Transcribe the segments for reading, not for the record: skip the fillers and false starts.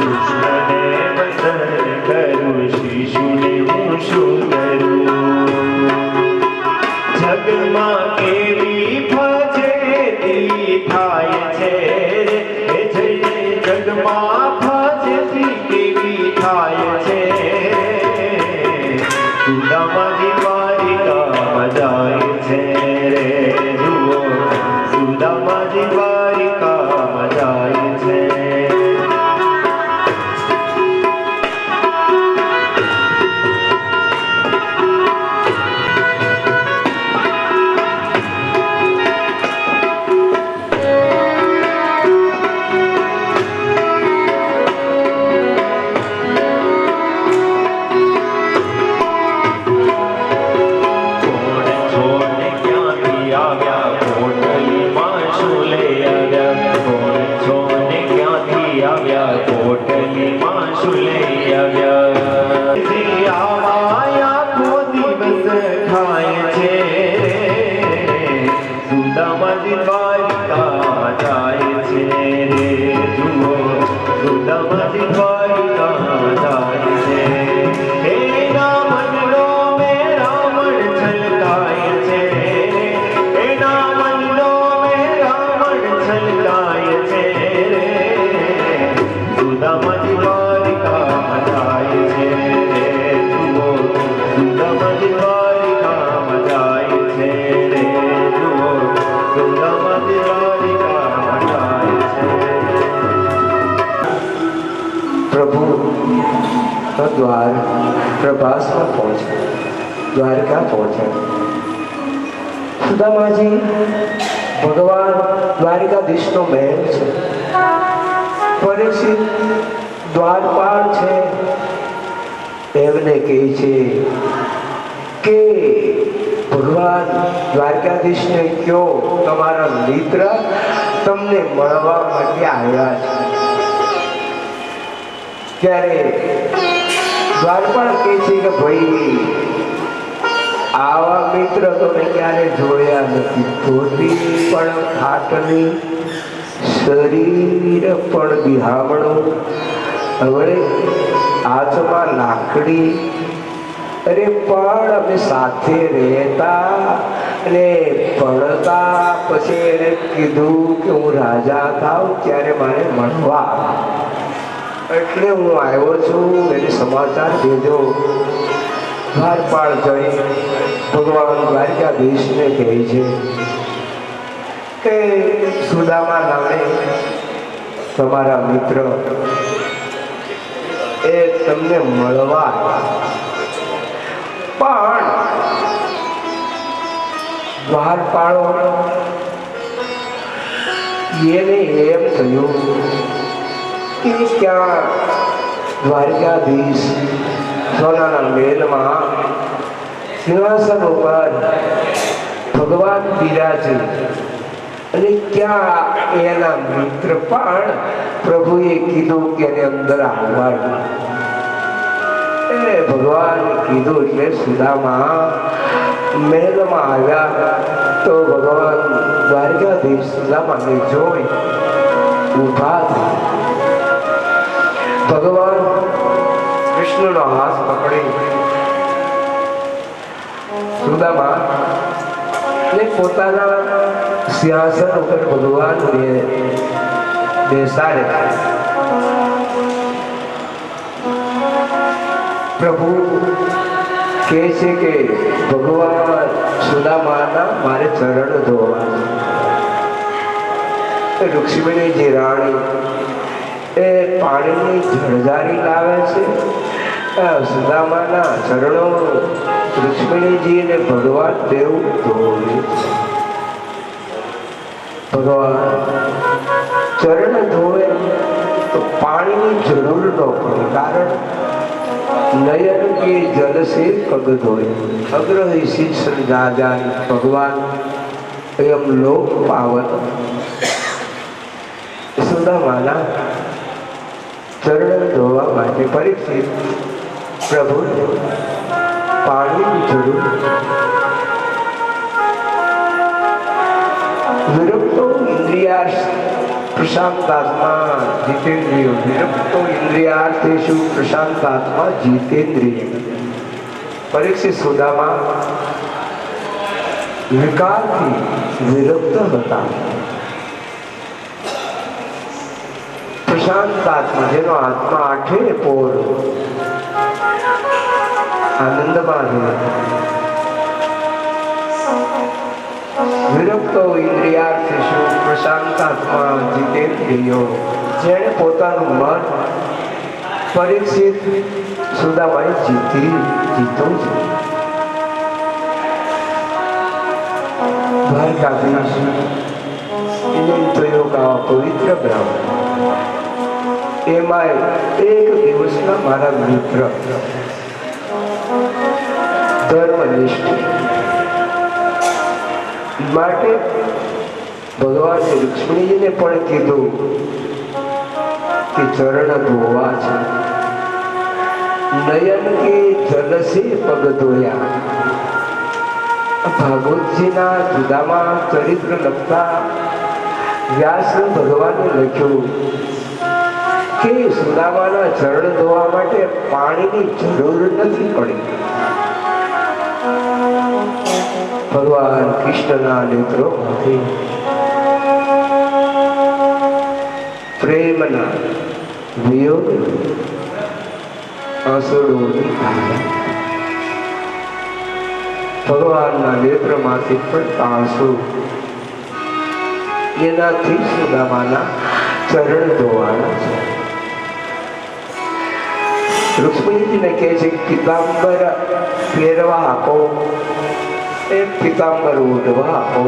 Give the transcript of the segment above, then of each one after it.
કૃષ્ણને વંદન કરું, શિશુને હું શું કરું? જગમાં કેવી ફજેતી થાય છે રે, જગમાં ફજેતી કેવી થાય છે, સુદામાજી દ્વારિકામાં જાય છે રે, જુઓ સુદામાજી દ્વારિકામાં જાય છે. સુદામાજી દ્વારિકામાં જાય છે રે, જુઓ સુદામાજી દ્વારિકામાં જાય છે. હે રાવણનો મેં રાવણ છલકાય છે, એના મનનો મેં રાવણ છલકાય છે રે, સુદામાજી દ્વારિકામાં જાય છે રે, જુઓ સુદામાજી દ્વારિકામાં જાય છે રે, જુઓ સુદામાજી દ્વારિકામાં જાય છે. પ્રભુ દ્વાર પ્રભાસમાં પહોંચ્યા, દ્વારકા પહોંચ્યા. સુદામાજી ભગવાન દ્વારિકાધીશનો મહેલ છે, પરીક્ષિત દ્વારપાળ છે, એમને કહે છે કે ભગવાન દ્વારકાધીશને કહો તમારા મિત્ર તમને મળવા માટે આવ્યા છે. ત્યારે દ્વારપાળ કહે છે કે ભાઈ આવા મિત્ર તો મેં ક્યારે જોયા નથી, ધોતી પણ ખાટની, શરીર પણ બિહામણું, હવે હાથમાં લાકડી, અરે પણ અમે સાથે રહેતા અને ભણતા, પછી એને કીધું કે હું રાજા થાવ ત્યારે મને મળવા, એટલે હું આવ્યો છું, એને સમાચાર દેજો. દ્વારપાળ જઈ ભગવાન દ્વારકાધીશને કહે છે કે સુદામા નામે તમારા મિત્ર એ તમને મળવા, પણ દ્વારપાળો એને એમ થયું કે ક્યાં દ્વારકાધીશ સોનાના મહેલમાં સિંહાસન ઉપર ભગવાન બિરાજે અને ક્યાં એના મિત્ર પણ પ્રભુએ કીધું કે એને અંદર આવવાનું. એ ભગવાન કીધું એટલે સુદામા મહેલમાં આવ્યા તો ભગવાન દ્વારકાધીશ સુદામાને જોઈ ઊભા થયા. ભગવાન કૃષ્ણનો હાથ પકડી સુદામા ને પોતાના સિંહાસન ઉપર ભગવાન બેસાડે. પ્રભુ કહે છે કે ભગવાન સુદામાના મારે ચરણ ધોવા. રુક્ષ્મણીજી રાણી એ પાણીની જળધારી લાવે છે, સુદામાના ચરણો રુક્ષ્મણીજી ને ભગવાન દેવ ધોવે. ભગવાન ચરણ ધોવે તો પાણીની જરૂર ન પડે, કારણ નયન કે જલ સે પગ ધોય, અગ્રહી શીર્ષ જાજાય, ભગવાન એમ લોક પાવન. સુદામાના ચરણ ધોવા માટે પરીક્ષિત પ્રભુ પાણીની જરૂર. વિરક્તો ઇન્દ્રિયા પ્રશાંતાત્મા જીતેન્દ્રિય વિરક્તો ઇન્દ્રિયાર્થેષુ પ્રશાંતાત્મા જીતેન્દ્રિય. પરીક્ષિત સુદામા વિકારથી વિરક્ત હતા. પ્રશાંતાત્મા જેનો આત્મા આઠે પોર આનંદમાં રહે. વિરક્તો ઇન્દ્રિયાર્થેષુ પ્રશાંતાત્મા જીતેન્દ્રિયો. જેણે પોતાનું મન પરીક્ષિત સુદામાએ જીતો છે. દ્વારકાધીશ પવિત્ર બ્રાહ્મણ એમાં એક દિવસના મારા મિત્ર ધર્મનિષ્ઠ માટે ભગવાને લક્ષ્મીજીને પણ કીધું કે ચરણ ધોવા છે. નયન કે જલ સે પગ ધોયા. ભાગવતજીના જુદામાં ચરિત્ર લખતા વ્યાસ ભગવાને લખ્યું કે સુદામાના ચરણ ધોવા માટે પાણીની જરૂર નથી પડી. ભગવાન કૃષ્ણના નેત્રોમાંથી પ્રેમના વિયોગ આંસુઓની ધારા. ભગવાનના નેત્રમાંથી પડતા આંસુ એનાથી સુદામાના ચરણ ધોવાના છે. રુક્ષ્મણીજીને કહે છે પિતાંબર પહેરવા આપો, એક પિતાંબર ઓઢવા આપો.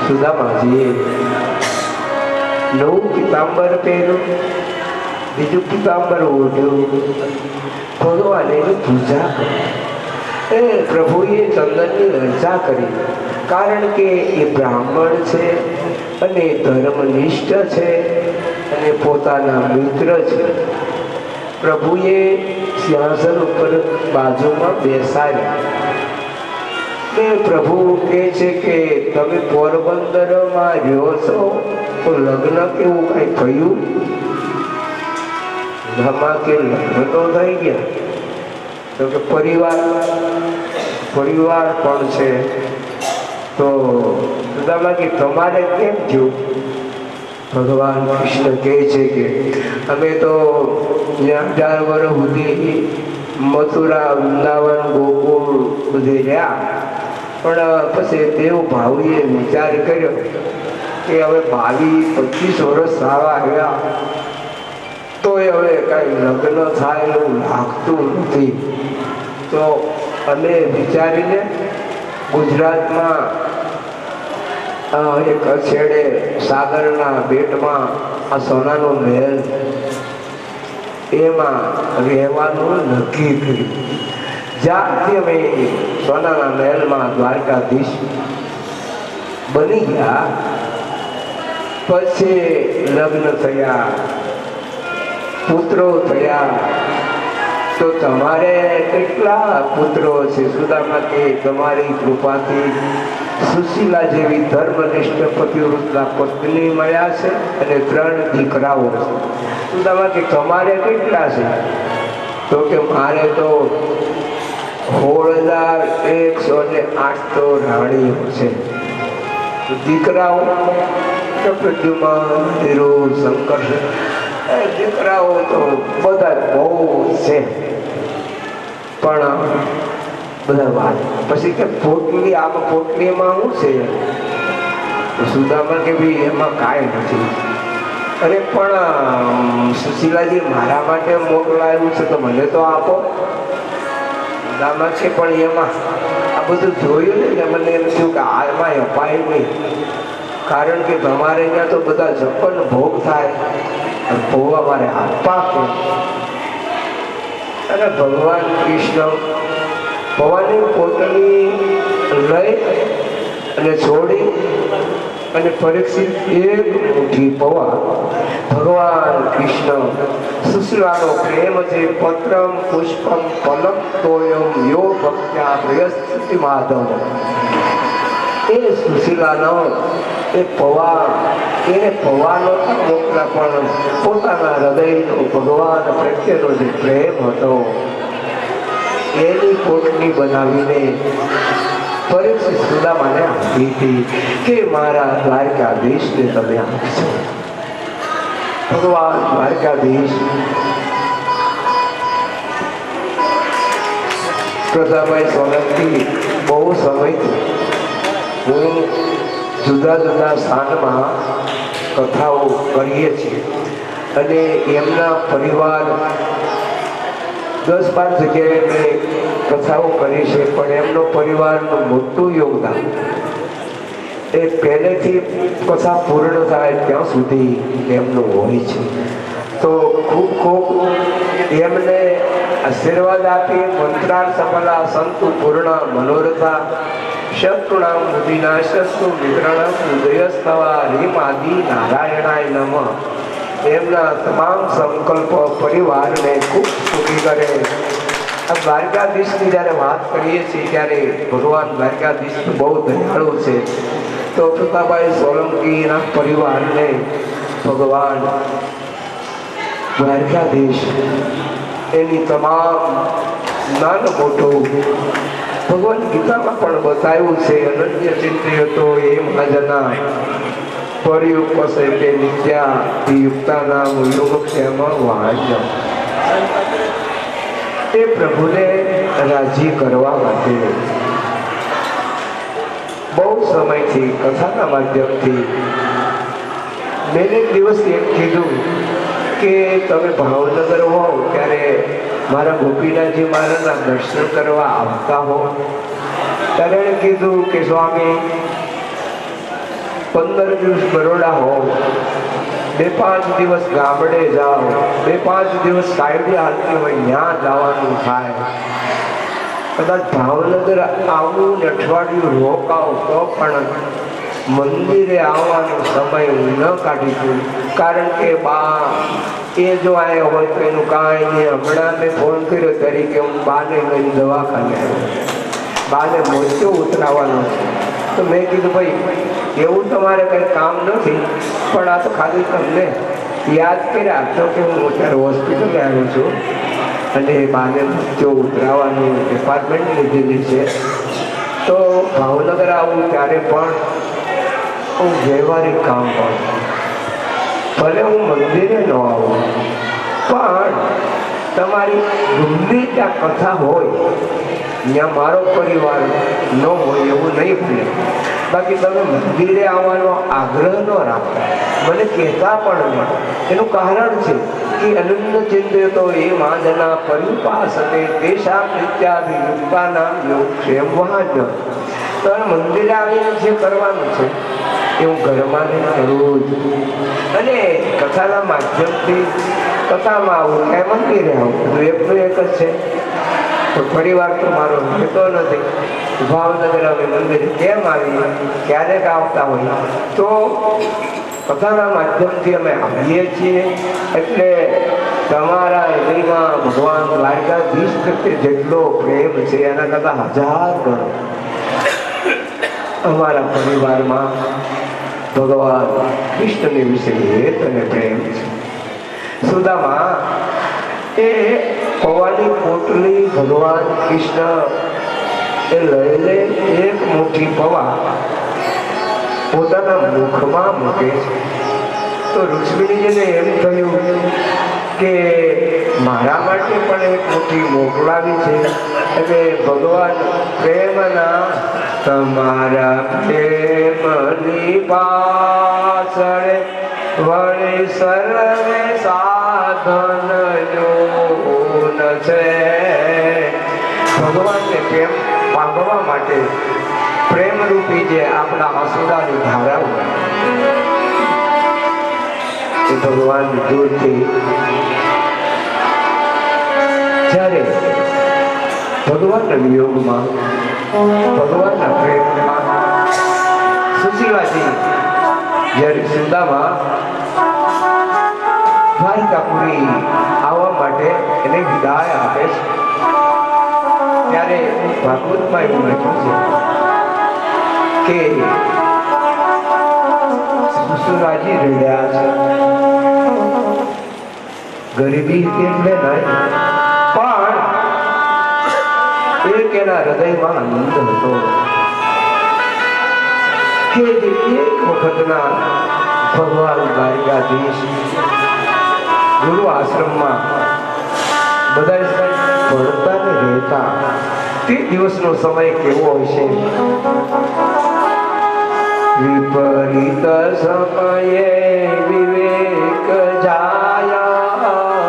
સુદામાજીએ નવું પિતાંબર પહેર્યું, બીજું પિતાંબર ઓઢ્યું. ભગવાને એની પૂજા કરી. પ્રભુએ ચંદનની રચા કરી, કારણ કે એ બ્રાહ્મણ છે અને ધર્મનિષ્ઠ છે અને પોતાના મિત્ર છે. પ્રભુએ સિંહાસન ઉપર બાજુમાં બેસાડ્યા. પ્રભુ કહે છે કે તમે પોરબંદરમાં રહ્યો છો તો લગ્ન કેવું કઈ થયું? ધામા કે લગ્ન તો થઈ ગયા, તો કે પરિવાર પણ છે. તો સુદામા કે તમારે કેમ થયું? ભગવાન કૃષ્ણ કહે છે કે અમે તો 18 વર્ષ સુધી મથુરા, વૃંદાવન, ગોકુળ બધે રહ્યા, પણ પછી દેવ ભાવીએ વિચાર કર્યો કે હવે 22-25 વર્ષ સારા આવ્યા તો હવે કાંઈ લગ્ન થાય એવું લાગતું નથી. તો અમે વિચારીને ગુજરાતમાં એક છેડે સાગરના બેટમાં આ સોનાનો મહેલ એમાં રહેવાનું નક્કી કર્યું. જ્યાંથી અમે સોનાના મહેલમાં દ્વારકાધીશ બની ગયા, પછી લગ્ન થયા, પુત્રો થયા. તો તમારે કેટલા પુત્રો છે? સુદામા કે તમારી કૃપાથી સુશીલા જેવી ધર્મનિષ્ઠ પતિવ્રતા પત્ની મળ્યા છે અને 3 દીકરાઓ છે. સુદામા કે તમારે કેટલા છે? તો કે મારે તો 16,108 તો રાણીઓ છે. દીકરાઓ પ્રદ્યુમન, ધીરુજ, શંકર, દીકરાઓ તો બધા બહુ છે, પણ બધા વાત. પછી કે પોટલી, આમાં પોટલીમાં શું છે? સુદામા કે ભાઈ એમાં કાંઈ નથી. અરે પણ સુશીલાજી મારા માટે મોકલાયું છે તો મને તો આપો. સુદામા છે પણ એમાં આ બધું જોયું ને મને એમ થયું કે આમાં અપાય નહીં, કારણ કે તમારે ત્યાં તો બધા જપન ભોગ થાય, ભોગવા મારે આપવા કે. અને ભગવાન કૃષ્ણ ભવાની પોતાની લઈ અને છોડી અને પરીક્ષિત એક મુઠ્ઠી પૌવા. ભગવાન કૃષ્ણ સુશીલાનો પ્રેમ છે. પત્રમ પુષ્પમ ફલમ તોયમ યો ભક્ત્યા પ્રયસ્તિ માધવ. એ સુશીલાનો એ પવાણ એને પવાનો મોકલા, પણ પોતાના હૃદયનો ભગવાન પ્રત્યેનો જે પ્રેમ હતો એની પોટલી બનાવીને પરીક્ષિત સુદામાને આપી હતી કે મારા દ્વારકાધીશને તમે આપશો. ભગવાન દ્વારકાધીશ પ્રતાપભાઈ સોલંકી બહુ સમયથી હું જુદા જુદા સ્થાનમાં કથાઓ કરીએ છીએ અને એમના પરિવાર 10-12 જગ્યાએ મેં કથાઓ કરી છે, પણ એમનો પરિવારનું મોટું યોગદાન એ પહેલેથી કથા પૂર્ણ થાય ત્યાં સુધી એમનું હોય છે. તો ખૂબ ખૂબ એમને આશીર્વાદ આપી મંત્રાર્થ સફલા સંતુ પૂર્ણ મનોરથા શત્રુણામ બુદ્ધિનાશસ્તુ વિગ્રહણ ઉદયસ્તવા રીમ આદિ નારાયણાય નમઃ. એમના તમામ સંકલ્પ પરિવારને ખૂબ સુખી કરે. આ દ્વારકાધીશની જ્યારે વાત કરીએ છીએ ત્યારે ભગવાન દ્વારકાધીશ બહુ દયાળુ છે. તો પ્રતાપભાઈ સોલંકીના પરિવારને ભગવાન દ્વારકાધીશ એની તમામ નાનું મોટું ભગવાન ગીતામાં પણ બતાવ્યું છે. અનન્ય ચિંત્ય તો એ મહાજના પરિયુક્ત તે નિત્યા યુક્તાનામ યોગક્ષેમ વાહ્ય. એ પ્રભુને રાજી કરવા માટે બહુ સમયથી કથાના માધ્યમથી મેં એક દિવસ એમ કીધું કે તમે ભાવનગર હો ત્યારે મારા ગોપીનાથજી મહારાજના દર્શન કરવા આવતા હો. ત્યારે એણે કીધું કે સ્વામી 15 દિવસ બરોડા હો, 2-5 દિવસ ગામડે જાઓ, 2-5 દિવસ સાઈડે હાલતી હોય ત્યાં જવાનું થાય. કદાચ ભાવનગર આવું ને અઠવાડિયું રોકાવ તો પણ મંદિરે આવવાનો સમય ન કાઢી દઉં, કારણ કે બા એ જો આવ્યા હોય તો એનું કાંઈ નહીં. હમણાં મેં ફોન કર્યો તરીકે હું બાને લઈને દવાખાને બાને મોરચો ઉતરાવવાનો છે. તો મેં કીધું ભાઈ એવું તમારે કંઈ કામ નથી, પણ આ તો ખાલી તમને યાદ કર્યા તો કે હું અત્યારે હોસ્પિટલે આવ્યો છું અને બાને મોરચો ઉતરાવવાનું ડિપાર્ટમેન્ટ લીધેલી છે. તો ભાવનગર આવું ત્યારે પણ હું વ્યવહારિક કામ કરું, ભલે હું મંદિરે ન આવું, પણ તમારી ગંભીર ત્યાં કથા હોય ત્યાં મારો પરિવાર ન હોય એવું નહીં ભૂલે. બાકી તમે મંદિરે આવવાનો આગ્રહ ન રાખો, મને કહેતા પણ નહીં. એનું કારણ છે કે અનન્ય ચિંત્ય તો એ મહાજના પરિપાસતે તેષામ નિત્યાભિયુક્તાનામ યોગક્ષેમ વાહ્ય. તો મંદિરે આવીને જે કરવાનું છે એ હું ઘરમાં નહીં કરું જ. અને કથાના માધ્યમથી કથામાં આવું કે મંદિરે આવું બધું એકનું એક જ છે. તો પરિવાર તો મારો રહેતો નથી. ભાવનગર અમે મંદિરે કેમ આવીએ, ક્યારેક આવતા હોય તો કથાના માધ્યમથી અમે આવીએ છીએ. એટલે તમારા હૃદયમાં ભગવાન દ્વારકાધીશ પ્રત્યે જેટલો પ્રેમ છે એના કરતાં 1000 ગણો અમારા પરિવારમાં ભગવાન કૃષ્ણની વિશે હેત અને પ્રેમ છે. સુદામા એ પવાની પોટલી ભગવાન કૃષ્ણ એ લઈને એક મોટી પવા પોતાના મુખમાં મૂકે છે. તો ઋષિજીને એમ થયું કે મારા માટે પણ એક મોટી મોકલાવી છે. એટલે ભગવાન પ્રેમના તમારા પ્રેમની પાછળ વળી સર્વે સાધન યોન છે. ભગવાનને પ્રેમ પામવા માટે પ્રેમરૂપી જે આપણા આંસુડાની ધારાઓ એ ભગવાન દૂરથી જ્યારે ભગવાનના વિયોગમાં ભગવાનના પ્રેમમાં સુશીલાજી જ્યારે સુદામા દ્વારકાપુરી આવવા માટે એને વિદાય આપે છે ત્યારે ભાગવતમાં એવું લખ્યું છે કે સસુરાજી રડ્યા છે. ગરીબી એટલે નહીં, પણ એક એના હૃદયમાં આનંદ હતો કે જે એક વખતના ભગવાન દ્વારકાધીશ ગુરુ આશ્રમમાં બધા ભણતા ને રહેતા, તે દિવસનો સમય કેવો હશે. વિપરીત સમયે વિવેક જાયા,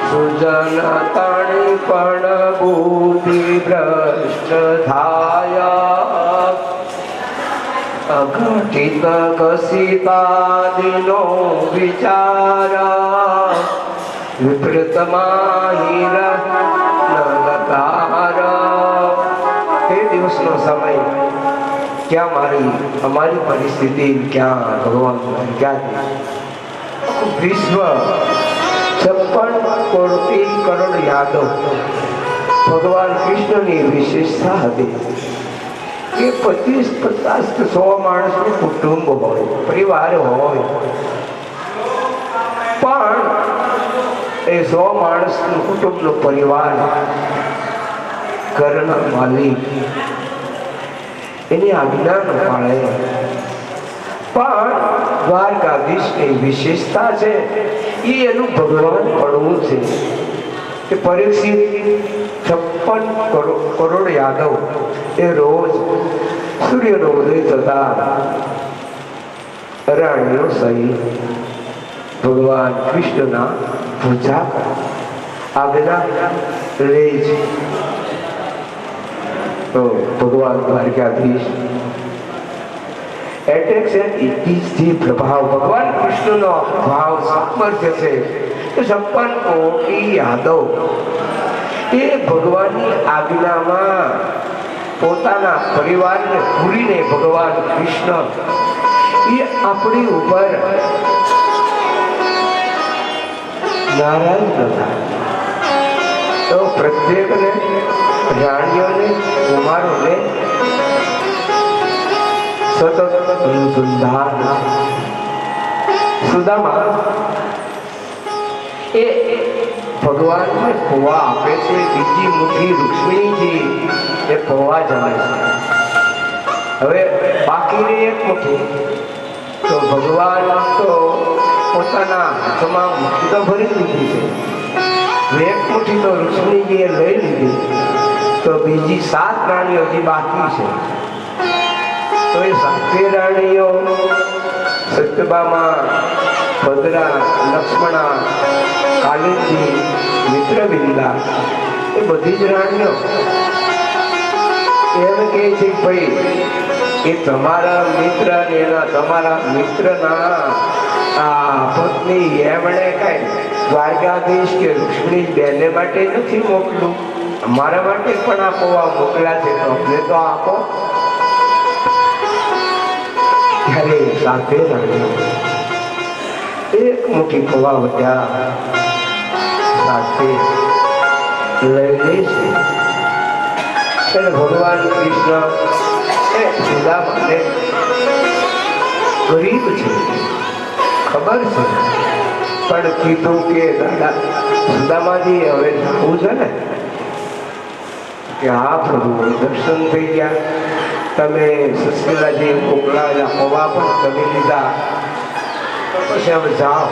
સુજન તણી પણ બુદ્ધિ ભ્રષ્ટ થાયા. અઘટિત કસિતાદિનો વિચારા, વિપરીત માહિર નલકાર. તે દિવસનો સમય ક્યાં અમારી પરિસ્થિતિ, ક્યાં ભગવાન, ક્યાં વિશ્વ 56 કોટી કરોડ યાદવ ભગવાન કૃષ્ણની વિશેષતા હતી કે 25-50-100 માણસનું કુટુંબ હોય, પરિવાર હોય, પણ એ 100 માણસનું કુટુંબનો પરિવાર, ઘરના માલિક એની આજ્ઞા ન પાળે. પણ દ્વારકાધીશની વિશેષતા છે એ એનું ભગવાન પડવું છે કે પરીક્ષિત 56 કરોડ યાદવ એ રોજ સૂર્યનો ઉદય થતા રાણીઓ સહિત ભગવાન કૃષ્ણના પૂજા આજ્ઞા લે છે. તો ભગવાન દ્વારકાધીશ એટેક્સથી પ્રભાવ, ભગવાન કૃષ્ણનો ભાવ સામર્થ્ય છે કે 56 કોટી યાદવ એ ભગવાનની આજ્ઞામાં પોતાના પરિવારને ભૂલીને ભગવાન કૃષ્ણ એ આપણી ઉપર નારાજ હતા. તો પ્રત્યેકને, રાણીઓને, કુમારોને સતત અનુસંધાન. સુદામા એ ભગવાનને પૌવા આપે છે, બીજી મુઠ્ઠી રૂક્ષ્મણીજી એ પૌવા જમે છે. હવે બાકીની એક મુઠ્ઠી તો ભગવાન તો પોતાના હાથમાં મુઠ્ઠી તો ભરી લીધી છે, એક મુઠ્ઠી તો રૂક્ષ્મણીજીએ લઈ લીધી, તો બીજી 7 રાણીઓ જે બાકી છે, તો એ 7 રાણીઓ સત્યભામા, ભદ્રા, લક્ષ્મણા, કાલિંદી, મિત્રવિંદા એ બધી જ રાણીઓ એમ કહે છે કે ભાઈ એ તમારા મિત્ર ને તમારા મિત્રના આ પત્ની એમણે કઈ દ્વારકાધીશ કે રૂક્ષ્મણી બેને માટે નથી મોકલું, અમારા માટે પણ આ પૌવા મોકલ્યા છે, તો અમને તો આપો. ત્યારે 7 રાણીઓ એક મુઠ્ઠી પૌવા વધ્યા 7 લઈ લે છે. એટલે ભગવાન કૃષ્ણ એ સુદામાને ગરીબ છે ખબર છે, પણ કીધું કે દાદા સુદામાજી હવે જવું છે ને, કે હા પ્રભુ દર્શન થઈ ગયા, તમે સસલાજી મોકલાવેલા પૌવા પણ તમે લીધા, પછી હવે જાઓ.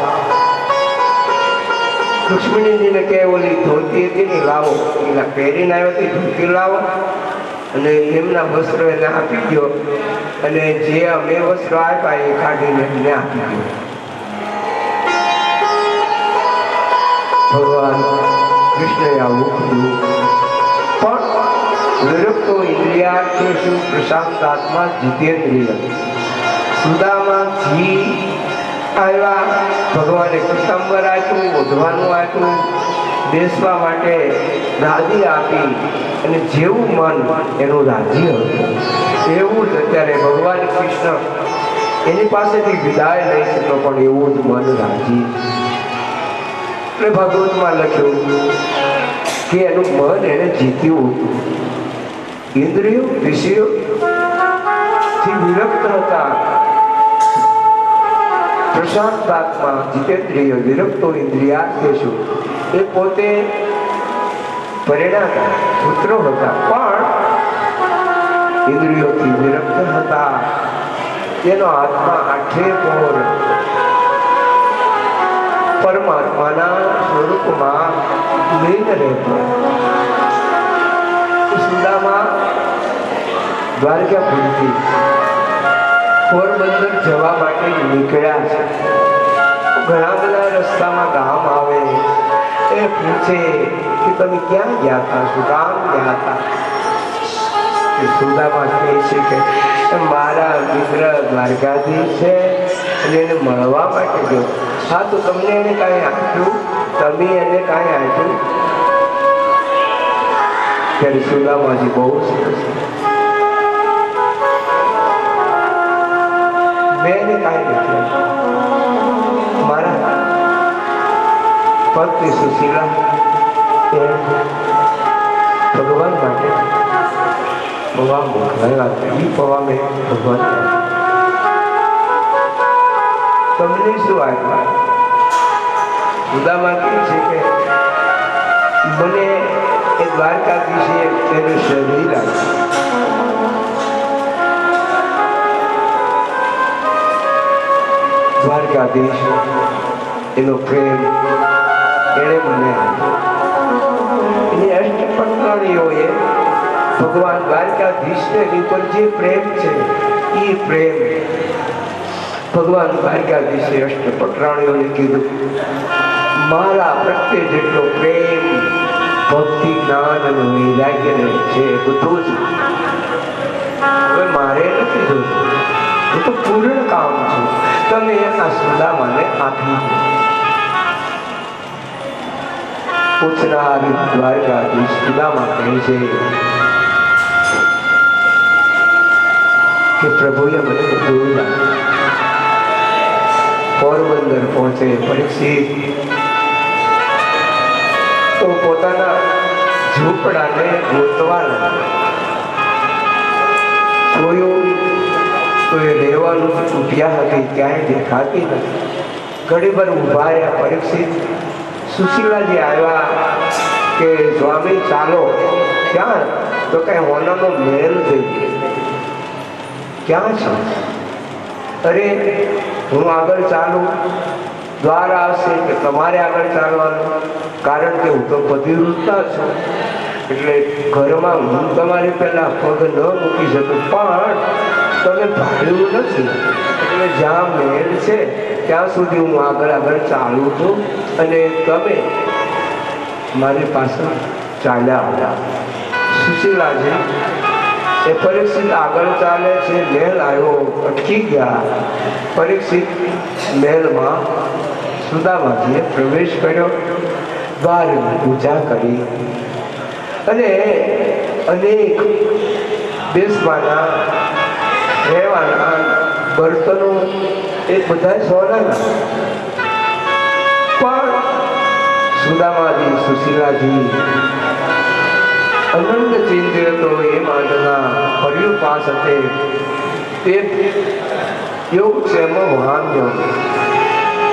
રૂક્ષ્મણીજીને કે ઓલી ધોતી હતી ને લાવો, એના પહેરીને આવ્યો હતી ધોતી લાવો, અને એમના વસ્ત્રો એને આપી દો, અને જે અમે વસ્ત્રો આપ્યા એ કાઢીને એમને આપી દો. ભગવાન કૃષ્ણએ આવું કર્યું. પણ વિરક્તો ઇન્દ્રિયાર્થેષુ પ્રશાંતાત્મા જીતેન્દ્રિય. સુદામાજી આવ્યા, ભગવાને પીતાંબર આપ્યું, ઓઢવાનું આપ્યું, બેસવા માટે ગાદી આપી, અને જેવું મન એનું રાજી હતું એવું જ અત્યારે ભગવાન કૃષ્ણ એની પાસેથી વિદાય લઈ શકો, પણ એવું જ મન રાજી. એટલે ભાગવતમાં લખ્યું કે એનું મન એને જીત્યું. ઇન્દ્રિયો વિષયો ઇન્દ્રિયોથી વિરક્ત હતા. પ્રશાંતાત્મા જીતેન્દ્રિય વિરક્તો ઇન્દ્રિયાર્થેષુ, એ પોતે પરિણાતા પુત્રો હતા પણ ઇન્દ્રિયોથી વિરક્ત હતા. તેનો આત્મા આઠે પોર પરમાત્માના સ્વરૂપમાં લીન રહેતો. સુદામા દ્વારકાપુરથી પોરબંદર જવા માટે નીકળ્યા છે. ઘણા બધા રસ્તામાં ગામ આવે, એ પૂછે કે તમે ક્યાં ગયા હતા, શું કામ ગયા હતા? સુદામા કહે છે કે મારા મિત્ર દ્વારકાધીશ છે અને એને મળવા માટે ગયો. હા, તો તમને એને કાંઈ આપ્યું? તમે એને કાંઈ આપ્યું? ત્યારે સુદામાજી બહુ સરસ, મેં એને કાંઈ નથી આપ્યું. મારા પત્ની સુશીલા એ ભગવાન માટે પવા મોકલાયા. એ પવા મેં ભગવાન તમને શું આપ્યા? સુદામા કહે છે કે મને એ દ્વારકાધીશે તેનું શરીર આપ્યું. દ્વારકાધીશ એનો પ્રેમ એણે મને આપ્યો. એની અષ્ટપટરાણીઓએ ભગવાન દ્વારકાધીશને ઉપર જે પ્રેમ છે એ પ્રેમ ભગવાન દ્વારકાધીશે અષ્ટપટરાણીઓને કીધું, મારા પ્રત્યે જેટલો પ્રેમ, ભક્તિ, જ્ઞાન અને વૈરાગ્ય છે બધું જ હવે મારે નથી જોતું. હું તો પૂર્ણ કામ છું. તમે આ સુદામાને આપી દો. પૂછનાર દ્વારકાધીશ સુદામા કહે છે કે પ્રભુએ મને બધું આપ્યું. પોરબંદર પહોંચે પરીક્ષિત તો પોતાના ઝૂંપડાને ગોતવા જોયું તો એ રહેવાનું તૂટ્યા હતી, ક્યાંય દેખાતી નથી. ઘડી ભર ઉભા રહ્યા. પરીક્ષિત સુશીલાજી આવ્યા કે સ્વામી ચાલો. ક્યાં? તો કઈ હોનાનો મહેલ થઈ ક્યાં છે? અરે હું આગળ ચાલું, દ્વાર આવશે કે તમારે આગળ ચાલવાનું, કારણ કે હું તો પતિવૃત્તા છું, એટલે ઘરમાં હું તમારી પહેલા પગ ન મૂકી શકું. પણ તમે ભાડ્યું નથી, એટલે જ્યાં મહેલ છે ત્યાં સુધી હું આગળ ચાલું છું અને તમે મારી પાસે ચાલ્યા આવ્યા. સુશીલાજી એ પરીક્ષિત આગળ ચાલે છે, મહેલ આવ્યો, અટકી ગયા. પરીક્ષિત મહેલમાં સુદામાજીએ પ્રવેશ કર્યો, દ્વારની પૂજા કરી અને અનેક બેસવાના રહેવાના બર્તનો એ બધા સોનાના. પણ સુદામાજી સુશીલાજી અનંત ચિંતિત તો એ માટેના ફર્યું પાસ હતે તે યોગ છે વામ્યો.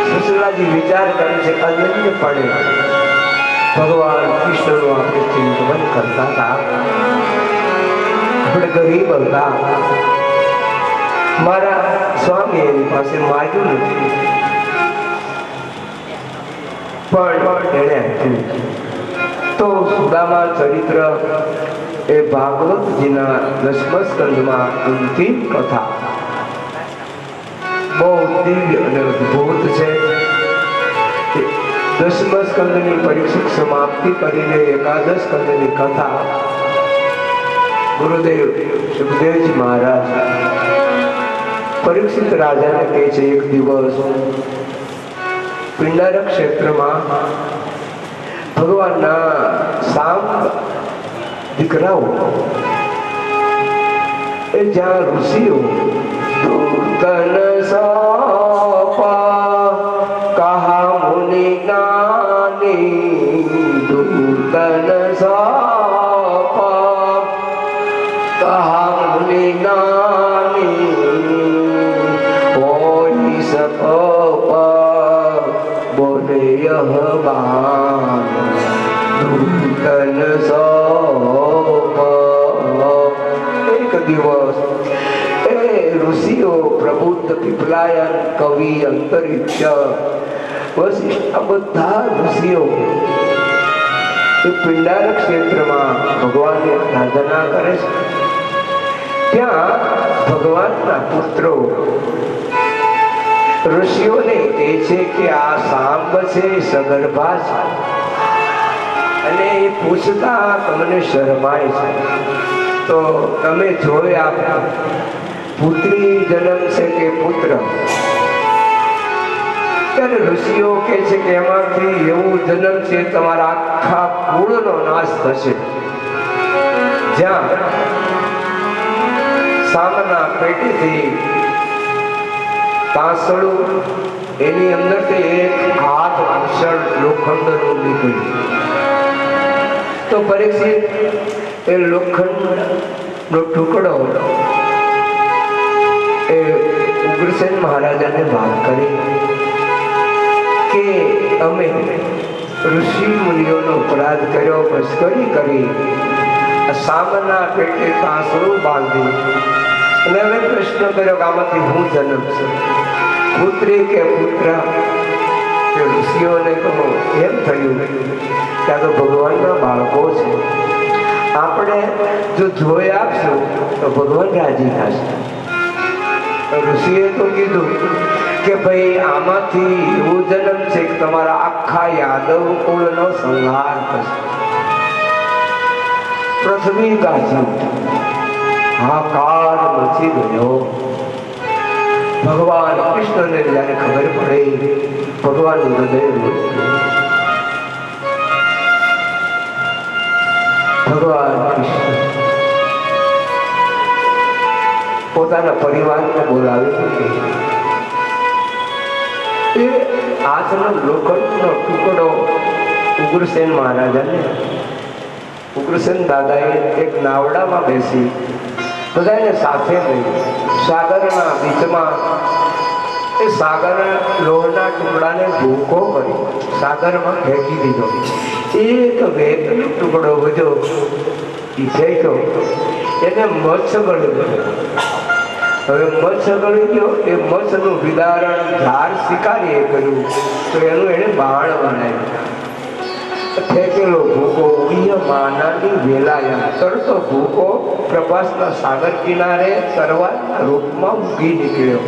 સુશીલાજી વિચાર કરે છે અનન્ય પડે ભગવાન કૃષ્ણનું આપણે ચિંતન કરતા હતા. આપણે ગરીબ હતા, મારા સ્વામી એની પાસે માગ્યું નથી પણ એણે આપ્યું. તો સુદામા ચરિત્ર એ ભાગવતજીના 10મા સ્કંદમાં અંતિમ કથા બહુ દિવ્ય અને અદ્ભુત છે. 10મા સ્કંદની પરીક્ષિત સમાપ્તિ કરીને 11 સ્કંદની કથા ગુરુદેવ સુખદેવજી મહારાજ પરીક્ષિત રાજાને કહે છે, એક દિવસ પિંડારક ક્ષેત્રમાં ભગવાનના સામ દીકરાઓ એ જ્યાં ઋષિઓ દૂતન સોપા કહા મુનિ જ્ઞાની દૂતન સોપા કહા મુનિ જ્ઞાની બાણ નૂતન સોપ. એક દિવસ એ ઋષિઓ પ્રબુદ્ધ પીપલાયન કવિ અંતરિક્ષ વશિષ્ઠ આ બધા ઋષિઓ એ પિંડાર ક્ષેત્રમાં ભગવાનની આરાધના કરે છે. ત્યાં ભગવાનના પુત્રો ઋષિઓને કહે છે કે આ સાંબ છે સગર્ભા છે અને એ પૂછતા તમને શરમાય છે તો તમે જોઈ આપો પુત્રી જન્મ છે કે પુત્ર. ત્યારે ઋષિઓ કહે છે કે એમાંથી એવું જન્મ છે તમારા આખા કુળનો નાશ થશે. જ્યાં સામના પેટીથી તાંસળું એની અંદરથી એક હાથ ભૂષણ લોખંડનું નીકળ્યું. તો પરીક્ષિત એ લોખંડનો ટુકડો એ ઉગ્રસેન મહારાજાને વાત કરી કે અમે ઋષિ મુનિઓનો અપરાધ કર્યો, મસ્કરી કરી, સામના પેટે તાંસળું બાંધી અને હવે પ્રશ્ન કર્યો કે આમાંથી હું જન્મ છું, પુત્રી કે પુત્ર? કે ઋષિઓને કહો એમ થયું ત્યાં તો ભગવાનના બાળકો છે, આપણે જો જોઈ આપશું તો ભગવાન રાજી થશે. ઋષિએ તો કીધું કે ભાઈ આમાંથી એવું જન્મ છે કે તમારા આખા યાદવ કુળનો સંહાર થશે. પૃથ્વી ગાજી હાકાર મચી ગયો. ભગવાન કૃષ્ણને જયારે ખબર પડે ભગવાનનું હૃદય ભગવાન કૃષ્ણ પોતાના પરિવારને બોલાવી એ હાથનો લોખંડનો ટુકડો ઉગ્રસેન મહારાજાને ઉગ્રસેન દાદાએ એક નાવડામાં બેસી બધાને સાથે લઈ સાગરના બીચમાં એ સાગર લોહના ટુકડાને ભૂકો કરી સાગરમાં ફેંકી દીધો. એક વેતનો ટુકડો વધ્યો એ ફેંક્યો, એને મચ્છ ગળી ગયો. હવે મચ્છ ગળી ગયો એ મચ્છનું વિદારણ ઝાડ શિકારીએ કર્યું તો એનું એને બાણ બનાવ્યું. ફેંકેલો ભૂકો માનાની વેલાયા તરતો ભૂકો પ્રભાસના સાગર કિનારે તરવારના રૂપમાં ઉગી નીકળ્યો.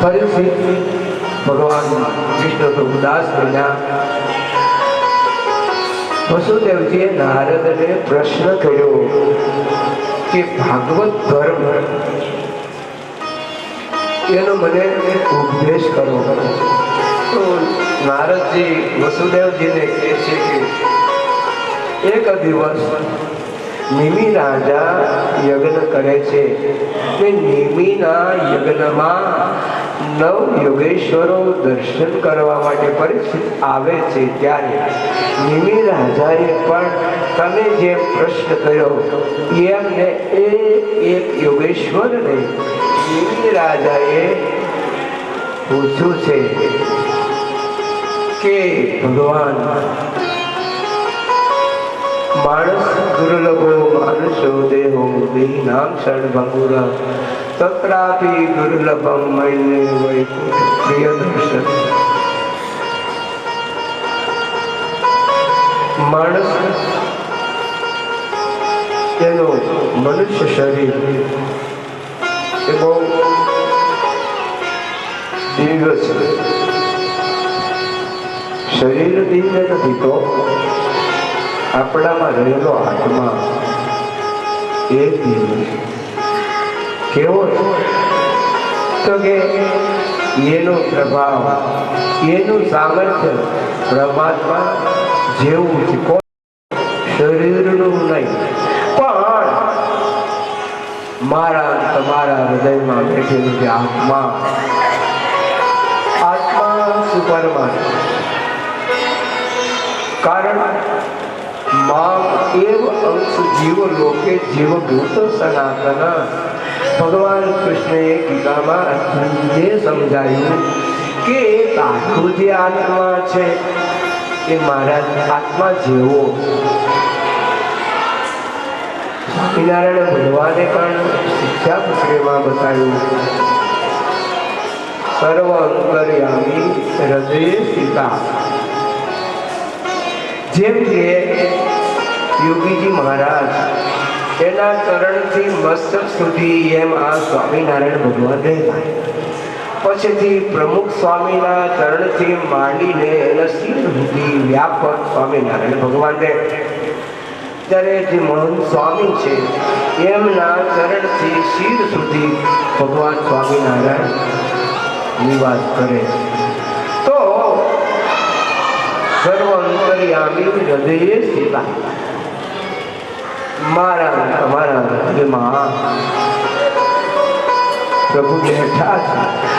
ફરીથી ભગવાન કૃષ્ણ તો ઉદાસ બન્યા. વસુદેવજીએ નારદને પ્રશ્ન કર્યો કે ભાગવત ધર્મ એનો મને ઉપદેશ કરો. તો નારદજી વસુદેવજીને કહે છે કે એક દિવસ નિમિ રાજા યજ્ઞ કરે છે કે નિમિના યજ્ઞમાં નવ યોગેશ્વરો દર્શન કરવા માટે પરીક્ષિત આવે છે. ત્યારે નિમિ રાજાએ પણ તમે જે પ્રશ્ન કર્યો એમને એક યોગેશ્વરને નિમિ રાજાએ પૂછ્યું છે કે ભગવાન માણસ દુર્લભો માનુષો દેહો દેહી નામ ષડભંગુર તત્રાપી દુર્લભમ મૈને વૈકુંઠ પ્રિય દર્શન. માણસ તેનું મનુષ્ય શરીર એ બહુ દિવ્ય છે. શરીર દિવ્ય નથી તો આપણામાં રહેલો આત્મા એ દિવ્ય કેવો તો કે એનો પ્રભાવ એનું સામર્થ્ય પરમાત્મા જેવું છે. કોઈ શરીરનું નહીં પણ મારા તમારા હૃદયમાં બેઠેલું છે આત્મા. આત્મા સુપરમાં કારણ મામ એવ અંશ જીવ લોકે જીવ ભૂત સનાતન. ભગવાન કૃષ્ણએ ગીતામાં અર્જુનને સમજાયું કે આખું જે આત્મા છે એ મારા આત્મા જેવો. સ્વામિનારાયણ ભગવાને પણ શિક્ષાપત્રીમાં બતાવ્યું, સર્વ અંતર્યામી હૃદય સ્થિતા. જેમ કે યોગીજી મહારાજ એના ચરણથી મસ્તક સુધી એમ આ સ્વામિનારાયણ ભગવાન રહેતા. પછીથી પ્રમુખ સ્વામીના ચરણથી માંડીને એના શિર સુધી વ્યાપક સ્વામિનારાયણ ભગવાન રહે. ત્યારે જે મહંત સ્વામી છે એમના ચરણથી શિર સુધી ભગવાન સ્વામિનારાયણ નિવાસ કરે. તો સર્વ અંતર્યામી હૃદયે સ્થિતા. મારા તમારા હૃદયમાં પ્રભુ બેઠા છે.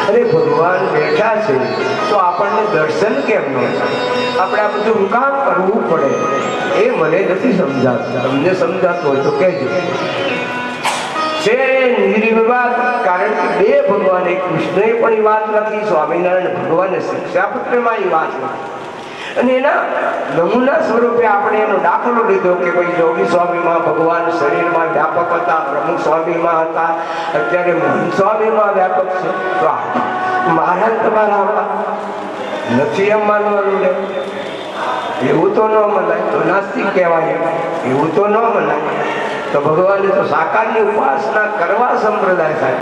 અરે ભગવાન બેઠા છે તો આપણને દર્શન કેમ ન થાય? આપણે આ બધું કામ કરવું પડે એ મને નથી સમજાતું. તમને સમજાતું હોય તો કહેજો. છે નિર્વિવાદ, કારણ કે બે ભગવાને કૃષ્ણએ પણ એ વાત લખી, સ્વામિનારાયણ ભગવાને શિક્ષાપત્રમાં એ વાત લખી. અને એના નમૂના સ્વરૂપે આપણે એનો દાખલો લીધો કે ભાઈ જોગી સ્વામીમાં ભગવાન શરીરમાં વ્યાપક હતા, પ્રમુખ સ્વામીમાં હતા, અત્યારે મહંત સ્વામીમાં વ્યાપક છે. તો મારા તમારા નથી એમ માનવાનું ને? એવું તો ન મનાય, તો નાસ્તિક કહેવાય. એવું તો ન મનાય. તો ભગવાને તો સાકારની ઉપાસના કરવા સંપ્રદાય થાય.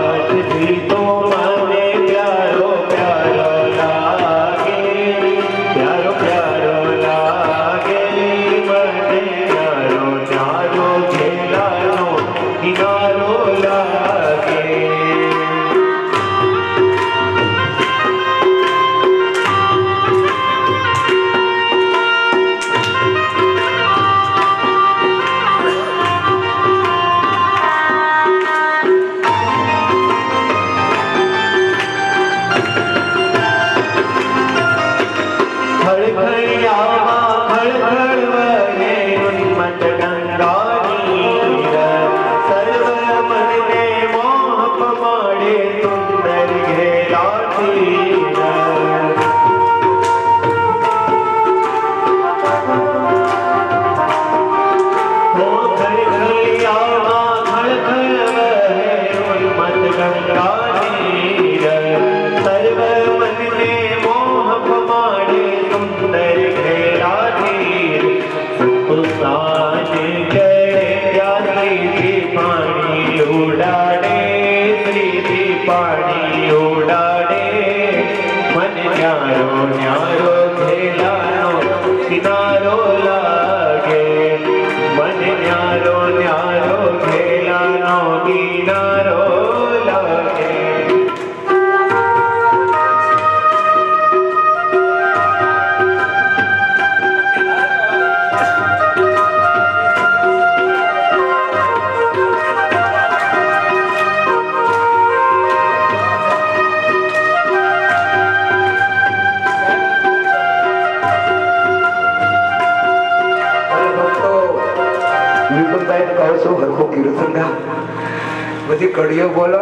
બધી કડીઓ બોલો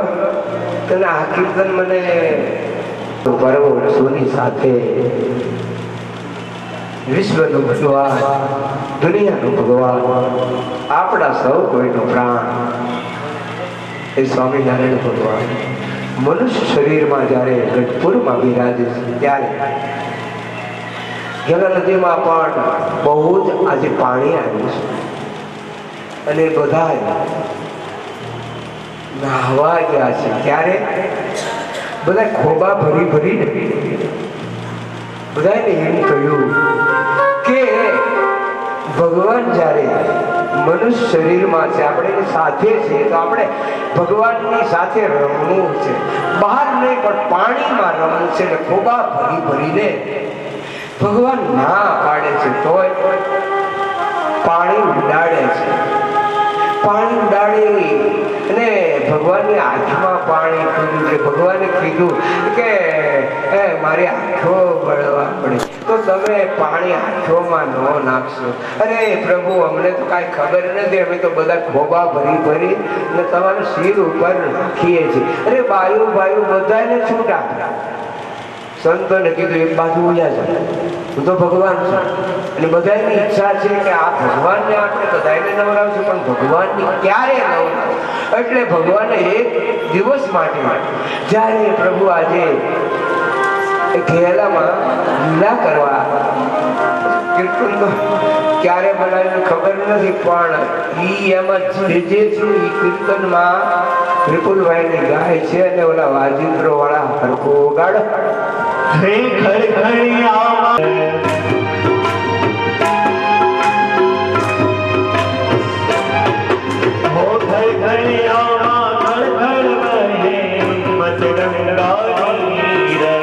તને આ કીર્તન મને વર્ષોની સાથે વિશ્વનો ભગવાન, દુનિયાનો ભગવાન, આપણા સૌ કોઈનો પ્રાણ એ સ્વામિનારાયણ ભગવાન મનુષ્ય શરીરમાં જ્યારે ગઢપુરમાં બિરાજે છે ત્યારે ગંગા નદીમાં પણ બહુ જ આજે પાણી આવ્યું છે અને બધા નાહવા ગયા છે. ત્યારે બધા ખોબા ભરી ભરીને બધાને એમ કહ્યું કે ભગવાન જ્યારે મનુષ્ય શરીરમાં છે, આપણે એની સાથે છે, તો આપણે ભગવાનની સાથે રમવું છે. બહાર નહીં પણ પાણીમાં રમવું છે. ને ખોબા ભરી ભરીને ભગવાન ના પાડે છે તોય પાણી ઉડાડે છે. પાણી ઉડાડી અને ભગવાનની આંખમાં પાણી પીધું છે. ભગવાને કીધું કે મારી આંખો બળવા પડે તો તમે પાણી આંખોમાં ન નાખશો. અરે પ્રભુ, અમને તો કાંઈ ખબર નથી, અમે તો બધા ખોબા ભરી ભરી અને તમારું શિર ઉપર નાખીએ છીએ. અરે બાયુ બધાને છૂટ આપે. સંતોને કીધું એક બાજુ ઉયા જાય, હું તો ભગવાન છું અને બધાની ઈચ્છા છે કે આ ભગવાનને આપણે બધાને નવરાવશું, પણ ભગવાનની ક્યારે નવરાવ? એટલે ભગવાને એક દિવસ માટે જ્યારે પ્રભુ આજે ઘેલામાં લીલા કરવા કીર્તન તો ક્યારે બનાવ્યું ખબર નથી, પણ ઈ એમાં જે છું એ કીર્તનમાં વિપુલભાઈ ગાય છે અને ઓલા વાજિંત્રો વાળા હરખો ગાડો હે ખડખડિયામાં હો ખડખડિયામાં ખડખડ વહે મત ગંગાની રે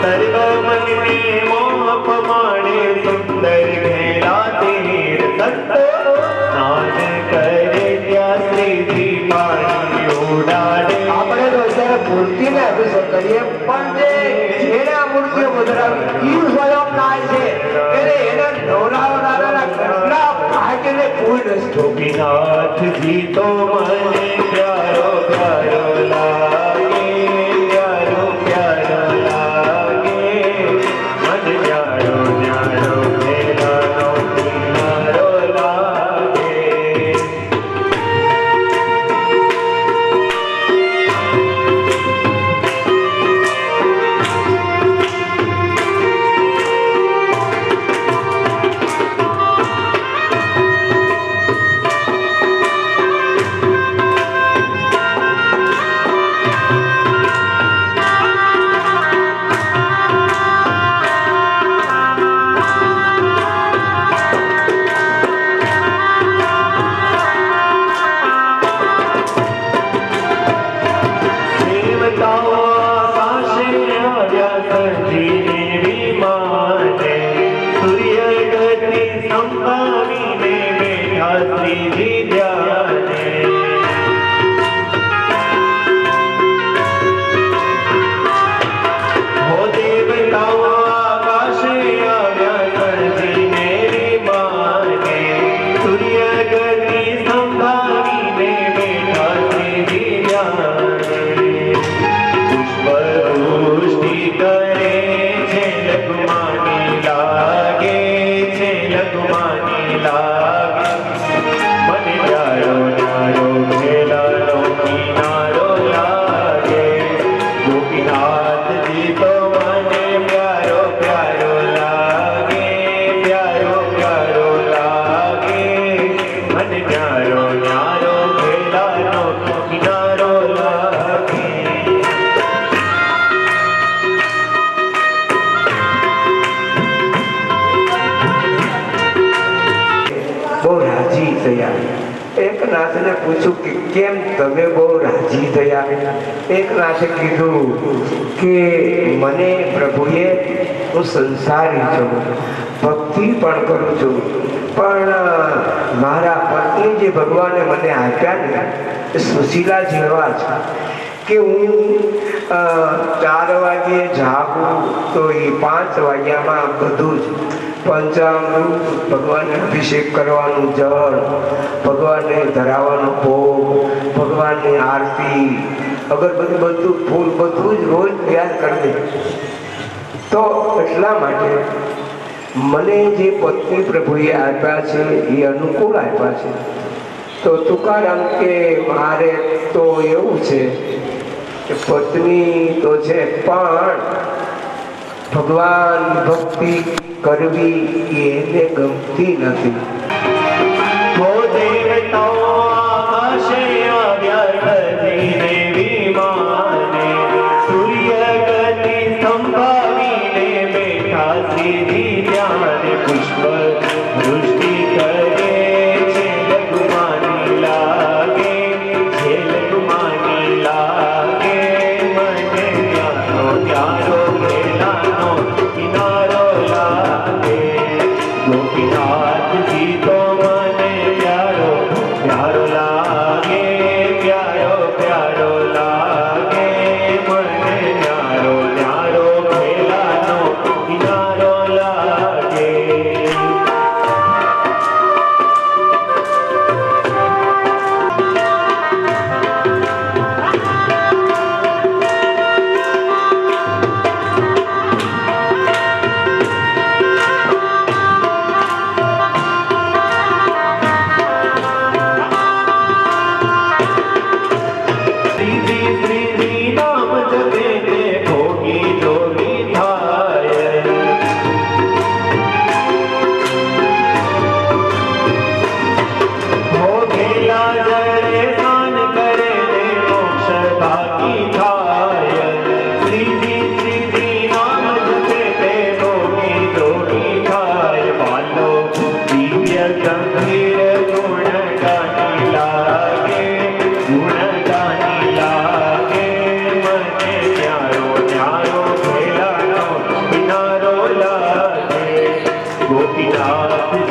સર્વ મનને મોહ પમાડે સુંદર ઘેલા તીર સત્તો નાદ કરે ત્યાં શ્રીજી પાણી ઉડાડે. આપણે તો અત્યારે મૂર્તિને અભિષેક કરીએ, પણ જે એના મૂર્તિઓ પધરાવી ઈ સ્વયં નાય છે એટલે એના નવરાવનારા ઘરના ભાગ્યને કોઈ નથી. ગોપીનાથજી તો મને પ્યારો પ્યારો લાગે, પ્યારો પ્યારો લાગે, મને ન્યારો ન્યારો ખેલાનો કિનારો લાગે. દેવતાઓ આકાશે આવ્યા સજીને વિમાને, સૂર્ય ગતિ સંભાવીને બેઠા શ્રીજી ધ્યાને. હો દેવતાઓ આકાશે આવ્યા સજીને વિમાને, સૂર્ય ગતિ સંભાવીને બેઠા શ્રીજી ધ્યાને. પુષ્પવૃષ્ટિ કરે છે લઘુમાની લાગે છે, લઘુમાની લાગે, મને ન્યારો ન્યારો ખેલાનો કિનારો લાગે. ગોપીનાથજી તો મને પ્યારો પ્યારો લાગે, પ્યારો પ્યારો લાગે, મને ન્યારો ન્યારો ખેલાનો કિનારો લાગે. બહુ રાજી થયા. એકનાથને પૂછ્યું કે કેમ તમે બહુ રાજી થયા? એકનાથે કીધું કે મને પ્રભુએ, હું સંસારી છું, ભક્તિ પણ કરું છું, પણ મારા પત્ની જે ભગવાને મને આપ્યા ને એ સુશીલા જેવા છે કે હું 4 વાગ્યે જાગું તો એ 5 વાગ્યામાં બધું જ પંચામૃત, ભગવાનને અભિષેક કરવાનું જળ, ભગવાનને ધરાવવાનો ભોગ, ભગવાનની આરતી, અગરબત્તી, બધું ફૂલ, બધું જ રોજ તૈયાર કરી દે. તો એટલા માટે મને જે પત્ની પ્રભુએ આપ્યા છે એ અનુકૂળ આપ્યા છે. તો તુકારામ કે મારે તો એવું છે કે પત્ની તો છે પણ ભગવાન ભક્તિ કરવી એને ગમતી નથી. હો દેવતાઓ આકાશે આવ્યા સજીને વિમાને, સૂર્ય ગતિ સંભાવીને બેઠા શ્રીજી ધ્યાને. પુષ્પ વૃષ્ટિ કરે છે લઘુમાની લાગે છે, લઘુમાની લાગે, મને ન્યારો ન્યારો ખેલાનો કિનારો લાગે. ગોપીનાથજી તો મને પ્યારો પ્યારો લાગે, પ્યારો પ્યારો લાગે, મને ન્યારો ન્યારો ખેલાનો કિનારો લાગે.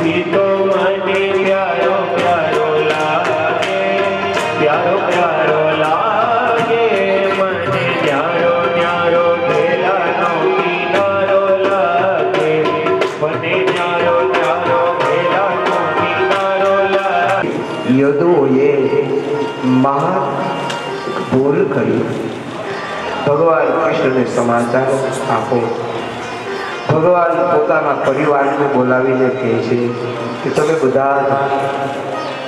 ઈ તો મને પ્યારો પ્યારો લાગે, પ્યારો પ્યારો લાગે મને, ન્યારો ન્યારો ભેલાનો કિનારો લાગે મને, ન્યારો ન્યારો ભેલાનો કિનારો લાગે. યદુએ મહાન ભૂલ કરી. ભગવાન કૃષ્ણને સમાચાર આપો. ભગવાન પોતાના પરિવારને બોલાવીને કહે છે કે તમે બધા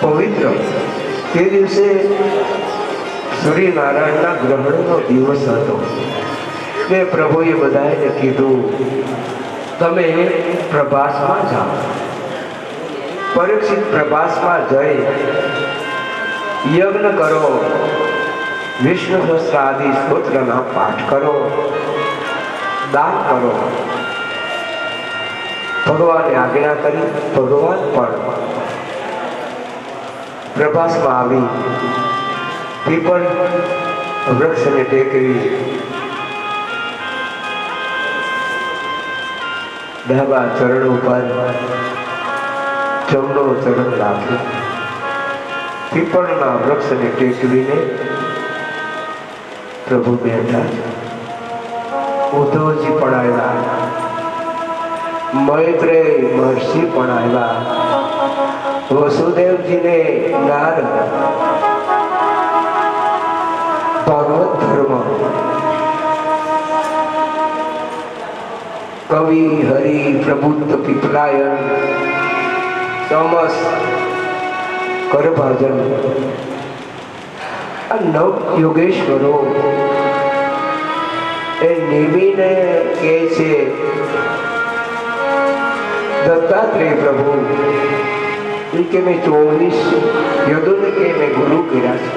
પવિત્ર. તે દિવસે સૂર્યનારાયણના ગ્રહણનો દિવસ હતો. ને પ્રભુએ બધાને કીધું તમે પ્રભાસમાં જાઓ. પરીક્ષિત પ્રભાસમાં જઈ યજ્ઞ કરો, વિષ્ણુ સહસ્ત્ર આદિ સ્તોત્રના પાઠ કરો, દાન કરો. ભગવાને આજ્ઞા કરી. ભગવાન પણ પ્રભાસમાં આવી પીપળ વૃક્ષને ટેકવી ડાબા ચરણ ઉપર જમણો ચરણ રાખી પીપળના વૃક્ષને ટેકવીને પ્રભુ બેઠા છે. ઉદ્ધવજી પણ આવ્યા, મૈત્રેય મહર્ષિ પણ આવ્યા, વસુદેવજીને નારદ ભાગવત ધર્મ કવિ હરિ પ્રબુદ્ધ પીપલાયન સમસ કરભાજન આ નવ યોગેશ્વરો એ નિમીને કહે છે દત્તાત્રેય પ્રભુ કે મેં 24 યદુને કે મેં ગુરુ કર્યા છે.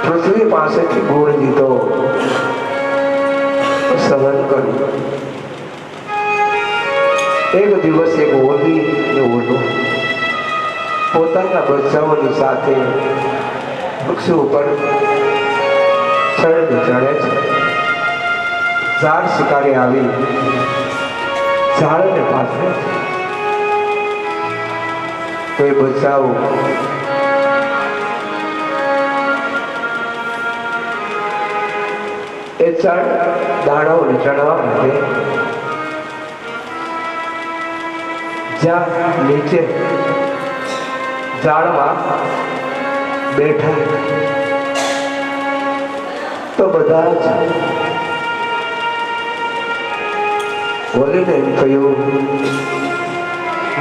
પૃથ્વી પાસેથી ગુણ લીધો, સહન કર્યું. એક દિવસ એક હોલી ને ઓલો પોતાના બચ્ચાઓની સાથે વૃક્ષ ઉપર ચડે છે. ઝાડ શિકારી આવી ઝાડને પાથરે છે. તો એ બચ્ચાઓ એ દાણાઓને ચડવા માટે જ્યાં નીચે ઝાડમાં બેઠા તો બધા જ બોલીને એમ કહ્યું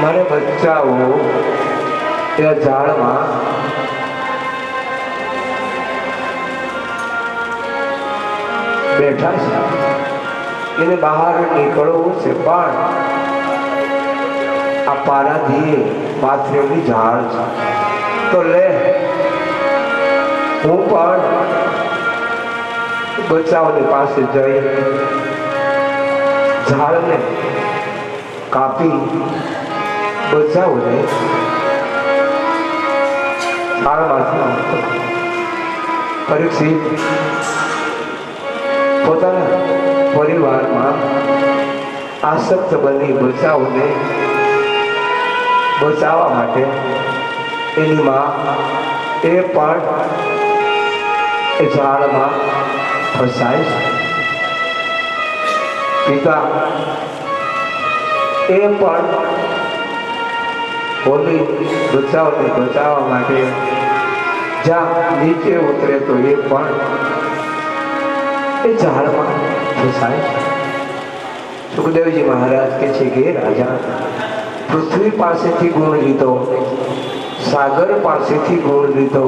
મારે બચ્ચાઓ એ ઝાડમાં બેઠા છે, એને બહાર નીકળવું છે, પણ આ પારાથી પાથરેલી ઝાડ છે તો લે હું પણ બચ્ચાઓની પાસે જઈ ઝાડને કાપી બચ્ચાઓને ઝાડમાંથી પરીક્ષિત પોતાના પરિવારમાં આસક્ત બની બચ્ચાઓને બચાવવા માટે એની માં એ પણ એ ઝાડમાં ફસાય છે. પિતા એ પણ હોલી બચ્ચાઓને બચાવવા માટે જ્યાં નીચે ઉતરે તો એ પણ એ ઝાડમાં ફસાય છે. સુખદેવજી મહારાજ કહે છે કે રાજા પૃથ્વી પાસેથી ગુણ લીધો, સાગર પાસેથી ગુણ લીધો,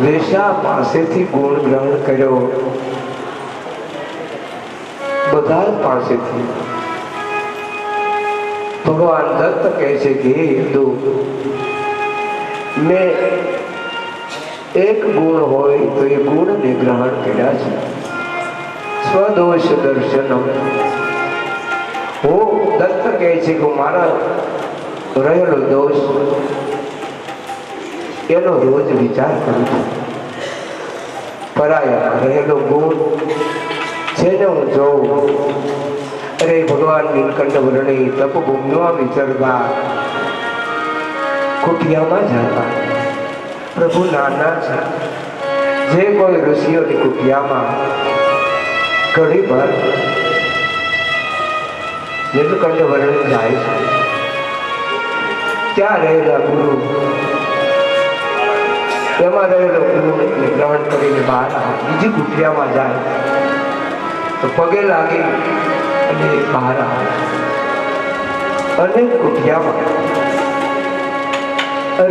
વેશા પાસેથી ગુણ ગ્રહણ કર્યો, બધા પાસેથી. ભગવાન દત્ત કહે છે કે યદુ મેં એક ગુણ હોય તો એ ગુણને ગ્રહણ કર્યા છે. સ્વદોષ દર્શનમ. હું દત્ત કહે છે કે મારા રહેલો દોષ એનો રોજ વિચાર કરું છું. પરાયા રહેલો ગુણ જેને હું જોઉં અરે ભગવાન નીલકંઠ વર્ણી તપભૂમિમાં વિચરતા, કુટિયામાં જતા. પ્રભુ નાના છે. જે કોઈ ઋષિઓની કુટિયામાં ઘડી ભર નીલકંઠ વર્ણી જાય છે, ત્યાં રહેલા ગુરુ, એમાં રહેલો ગુરુને ગ્રહણ કરીને બહાર બીજી કુટિયામાં જાય તો પગે લાગી અને બહાર આવે. અનેક કુટિયામાં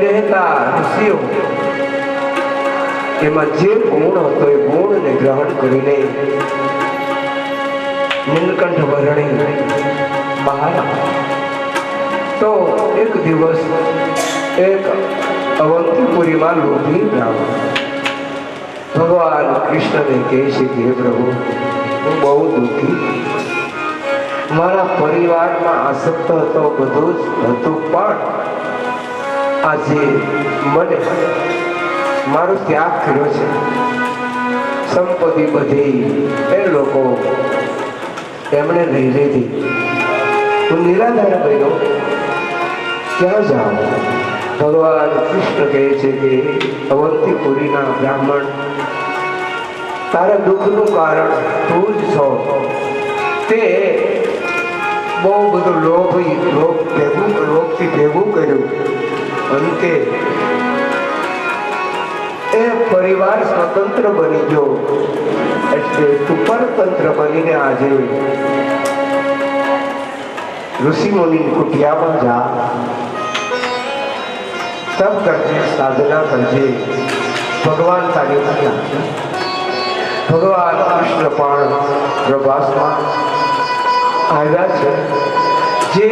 રહેતા ઋષિઓ એમાં જે ગુણ હતો એ ગુણને ગ્રહણ કરીને નીલકંઠ વર્ણી બહાર આવે. તો એક દિવસ એક અવંતીપુરીમાં લોભી બ્રાહ્મણ ભગવાન કૃષ્ણને કહે છે કે હે પ્રભુ, હું બહુ દુઃખી, મારા પરિવારમાં આસક્ત હતો, બધું જ હતું, પણ આજે મને મારો ત્યાગ કર્યો છે. સંપત્તિ બધી એ લોકો એમણે લઈ લીધી. હું નિરાધાર બન્યો, ક્યાં જાઉં? ભગવાન કૃષ્ણ કહે છે કે અવંતીપુરીના બ્રાહ્મણ, તારા દુઃખનું કારણ તું જ છો. તે બહુ બધું લોભથી ભેગું કર્યું, અંતે એ પરિવાર સ્વતંત્ર બની ગયો. એટલે તું પરતંત્ર બનીને આજે ઋષિ મુનિની કુટિયામાં જા, તપ કરજે, સાધના કરજે, ભગવાન તારી લાગશે. ભગવાન કૃષ્ણ પણ પ્રભાસમાં આવ્યા છે. જે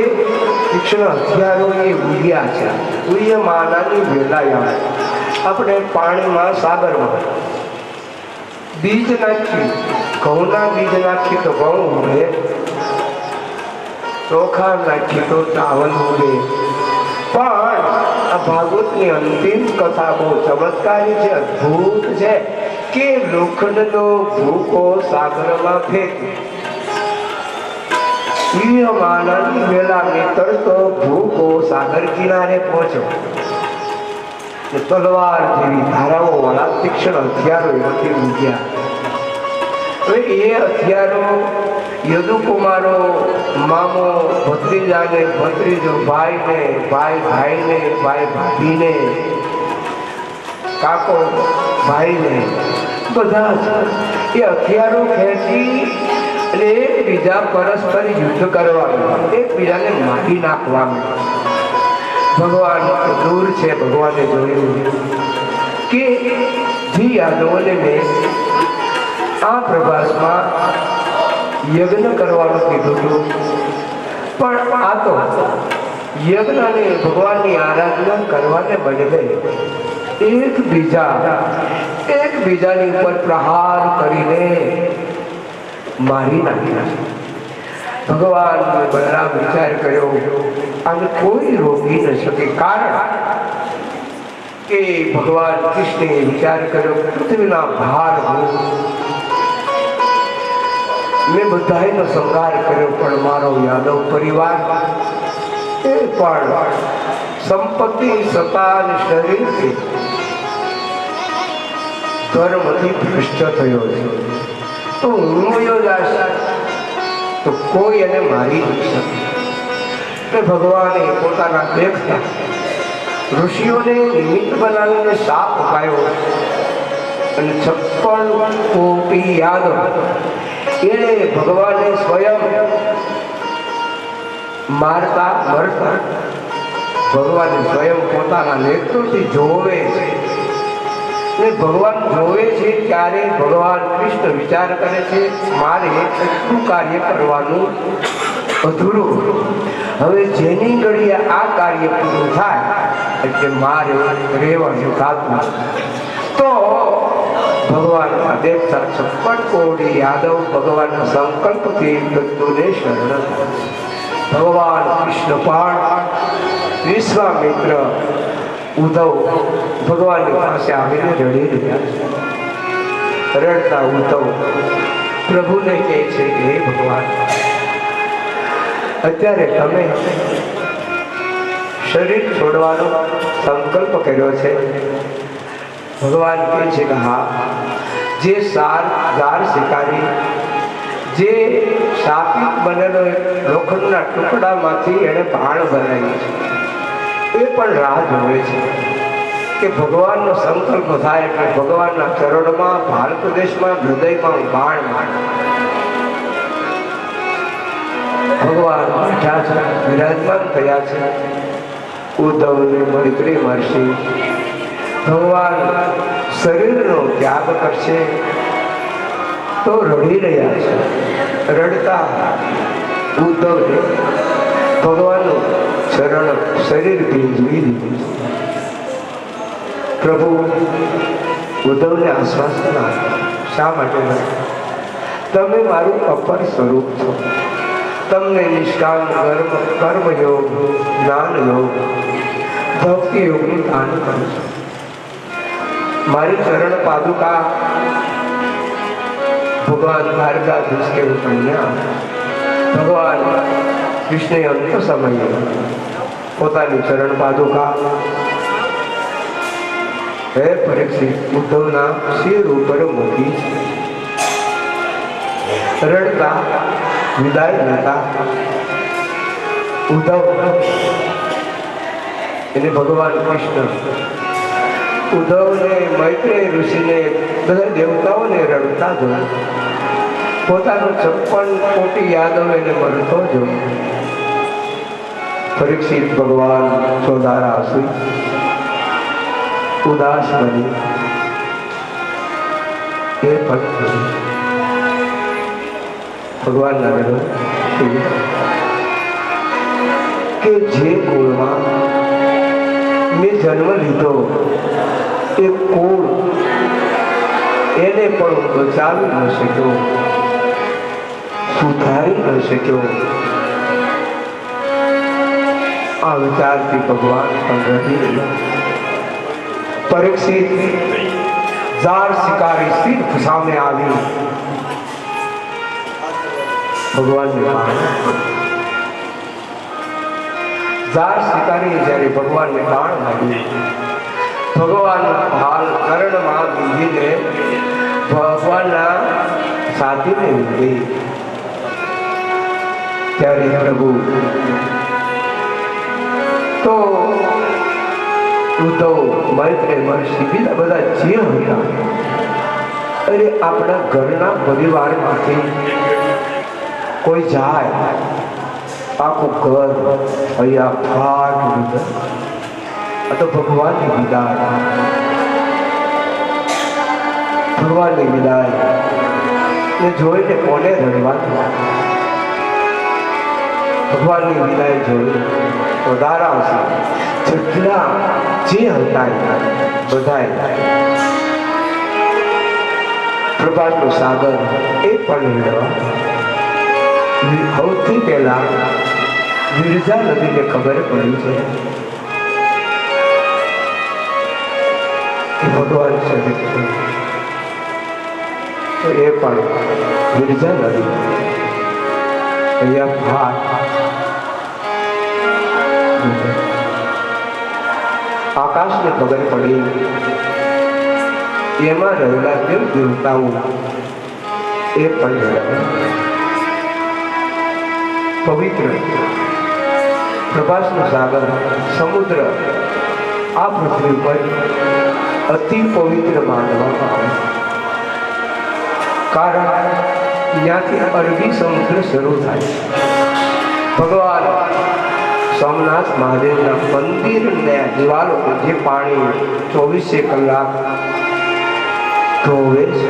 તીક્ષ્ણ હથિયારો એ ઉડ્યા છે, ઉડ્યમાનાની વેલાયા. આપણે પાણીમાં, સાગરમાં બીજ નાખી, ઘઉંના બીજ નાખીએ તો ઘઉં ઉડે, ચોખા નાખીએ તો ચાવલ ઉડે. પણ આ ભાગવતની અંતિમ કથા બહુ ચમત્કારી છે, અદ્ભુત છે કે લોખંડનો ભૂકો સાગરમાં ફેંકે, માનાની વેલા મિત્ર તો ભૂકો સાગર કિનારે પહોંચ્યો. તલવાર જેવી ધારાઓ વાળા તીક્ષ્ણ હથિયારો એમાંથી મૂક્યા. હવે એ હથિયારો યદુકુમારો, મામો ભત્રીજાને, ભત્રીજો ભાઈને, ભાઈ ભાઈને, ભાઈ ભાભીને, કાકો ભાઈને, બધા જ એ હથિયારો ખેંચી અને એકબીજા પરસ્પર યુદ્ધ કરવાનું, એકબીજાને મારી નાખવાનું. ભગવાન દૂર છે, ભગવાને જોયું કે જી યાદવોને મેં આ પ્રભાસમાં યજ્ઞ કરવાનું કીધું હતું, પણ આ તો યજ્ઞને ભગવાનની આરાધના કરવાને બદલે એકબીજાની ઉપર પ્રહાર કરીને મારી નાખ્યા. ભગવાન બલરામ વિચાર કર્યો, આને કોઈ રોકી ન શકે. કારણ કે ભગવાન કૃષ્ણે વિચાર કર્યો, પૃથ્વીના ભાર હું, મેં બધાનો સંહાર કર્યો, પણ મારો યાદવ પરિવાર એ પણ સંપત્તિ, સત્તા અને શરીરથી ધર્મથી ભ્રષ્ટ થયો છે. તો હું યોજાશ તો કોઈ એને મારી નથી શકે. ભગવાને પોતાના દેખતા ઋષિઓને નિમિત્ત બનાવીને શાપ અપાયો અને 56 કોટી યાદવ એને ભગવાને સ્વયં મારતા મરતા ભગવાને સ્વયં પોતાના નેત્રોથી જોવે છે. ને ભગવાન જોવે છે ત્યારે ભગવાન કૃષ્ણ વિચાર કરે છે, મારે એટલું કાર્ય કરવાનું અધૂરું, હવે જેની ઘડીએ આ કાર્ય પૂરું થાય એટલે મારે રહેવાનું થતું. તો ભગવાન દેખતા 56 કોટી યાદવ ભગવાનના સંકલ્પથી દત્તુને શરણ થાય. ભગવાન કૃષ્ણ પણ વિશ્વામિત્ર ઉદ્ધવ ભગવાનની પાસે આવીને રડી રહ્યા છે. રડતા ઉદ્ધવ પ્રભુને કહે છે કે હે ભગવાન, અત્યારે તમે શરીર છોડવાનો સંકલ્પ કર્યો છે. ભગવાન કહે છે કે હા, જે ઝાર શિકારી જે શાપિત બનેલો લોખંડના ટુકડામાંથી એણે બાણ બનાવ્યું છે, એ પણ રાહ જોવે છે કે ભગવાનનો સંકલ્પ થાય એટલે ભગવાનના ચરણમાં, ભારત દેશમાં, હૃદયમાં બાણ મારે. ભગવાન બેઠા છે, વિરાજમાન થયા છે. ઉદ્ધવને મૈત્રી મળશે. ભગવાન શરીરનો ત્યાગ કરશે તો રડી રહ્યા છે. રડતા ઉદ્ધવને ભગવાનનું ચરણ શરીર ભીંજવી દીધું. પ્રભુ ઉદ્ધવને આશ્વાસન આપ્યું. શા માટે? તમે મારું અપર સ્વરૂપ છો. તમને નિષ્કામ કર્મયોગ, જ્ઞાન યોગ, ભક્તિ યોગનું દાન કરું છું. મારી ચરણ પાદુકા ભગવાન દ્વારકાધીશ કે હું તમને ભગવાન કૃષ્ણે અંત સમયે પોતાની ચરણ પાદુકા હે પરીક્ષિત ઉદ્ધવના શિર ઉપર મૂકી રડતા વિદાય લેતા ઉદ્ધવ એને ભગવાન કૃષ્ણ ઉદ્ધવને, મૈત્રેય ઋષિને, બધા દેવતાઓને રડતા જોયું. પોતાનો 56 કોટી યાદવ એને મરતો જોયો. પરીક્ષિત ભગવાન ચોધારા આસુઈ ઉદાસ બની એ પણ ભગવાનના રડો કે જે કુળમાં મેં જન્મ લીધો એ કુળ એને પણ બચાવી ન શક્યો, સુધારી ન શક્યો. આ વિચારથી ભગવાન પણ રડી રહ્યા. પરીક્ષિત ઝાર શિકારી સિદ્ધ સામે આવી ભગવાનને બાણ. ઝાર શિકારીએ જ્યારે ભગવાનને બાણ માર્યું, ભગવાન હાલ કરણમાં બીજીને ભગવાનના સાથીને લીધી. ત્યારે પ્રભુ તો ઉદ્ધવ, મૈત્રેય મહર્ષિ, બીજા બધા જે હતા અરે આપણા ઘરના પરિવારમાંથી કોઈ જાય, આખું ઘર અહીંયા ફાટ લીધે. આ તો ભગવાનની વિદાય, ભગવાનની વિદાય ને જોઈને કોને રડવાનું? ભગવાનની વિદાય જોઈ તો દારાવશે જેટલા જે હતા બધા પ્રભાતનો સાગર એ પણ રડવા. સૌથી પહેલા વિરજા નદીને ખબર પડી છે કે ભગવાન સદિત તો એ પણ વિરજા નદી અહીંયા ભાત આકાશને ખબર પડી, એમાં રહેલા દેવ દેવતાઓ એ પણ પવિત્ર પ્રભાસનો સાગર સમુદ્ર આ પૃથ્વી પર અતિ પવિત્ર માનવામાં આવે. કારણ ત્યાંથી અરબી સમુદ્ર શરૂ થાય. ભગવાન સોમનાથ મહાદેવના મંદિરના દિવાલો પર જે પાણી 24 કલાક ધોવે છે,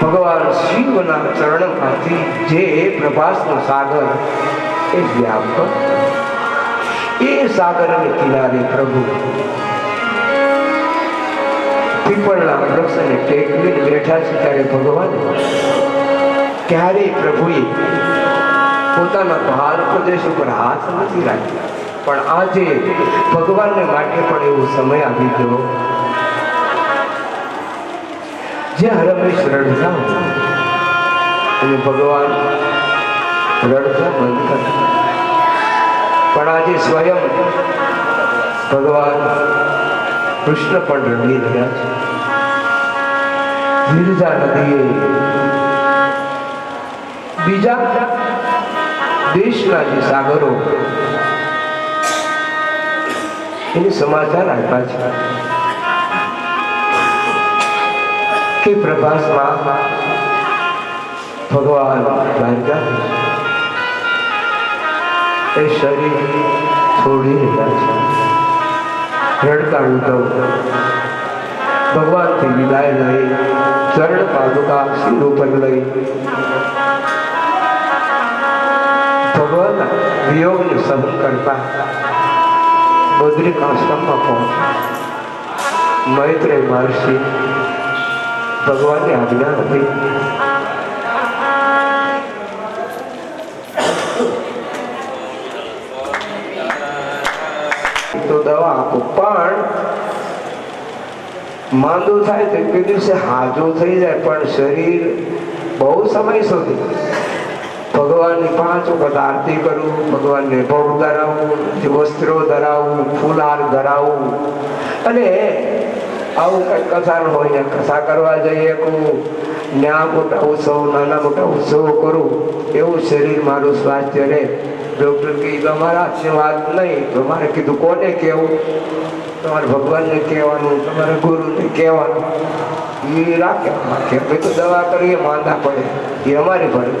ભગવાન શિવના ચરણમાંથી જે પ્રભાસનો સાગર એ વ્યાપક, એ સાગરને કિનારે પ્રભુ પીપળના વૃક્ષને ટેકવીને બેઠા છે. ત્યારે ભગવાન ક્યારેય પ્રભુએ પોતાના ભારત પ્રદેશ ઉપર હાથ નથી રાખ્યા, પણ આજે ભગવાનને માટે પણ એવો સમય આવી ગયો જે હરમેશ રડતા અને ભગવાન રડતા બંધ કર. પણ આજે સ્વયં ભગવાન કૃષ્ણ પણ રડી રહ્યા છે. વિરજા નદીએ બીજા દેશના જે સાગરો એને સમાચાર આપ્યા છે કે પ્રભાસમાં ભગવાન દ્વારકાધીશ એ શરીર છોડી રહ્યા છે. રડતા ઉદ્ધવ ભગવાનથી વિદાય લઈ ચરણ પાદુકા શિર ઉપર લઈ ભગવાનના વિયોગને સહન કરતા બદ્રિક આશ્રમમાં પહોંચ્યા. મૈત્રેય મહર્ષિ ભગવાનની આજ્ઞા હતી તો દવા આપો, પણ માંદો થાય તો તે દિવસે હાજો થઈ જાય, પણ શરીર બહુ સમય સુધી ભગવાનની 5 વખત આરતી કરવું, ભગવાનને ભોગ ધરાવવું, વસ્ત્રો ધરાવવું, ફૂલહાર ધરાવવું, અને આવું કઈ કથા હોય ને કથા કરવા જઈએ, ન્યા મોટા ઉત્સવ નાના મોટા ઉત્સવો કરું, એવું શરીર મારું સ્વાસ્થ્ય રહે. ડૉક્ટર કીધું અમારા હાથની વાત નહીં, તો મારે કીધું કોને કહેવું? તમારે ભગવાનને કહેવાનું, તમારા ગુરુને કહેવાનું. એ રાખે કે ભાઈ તો દવા કરીએ માંદા પડે, એ અમારી પડે.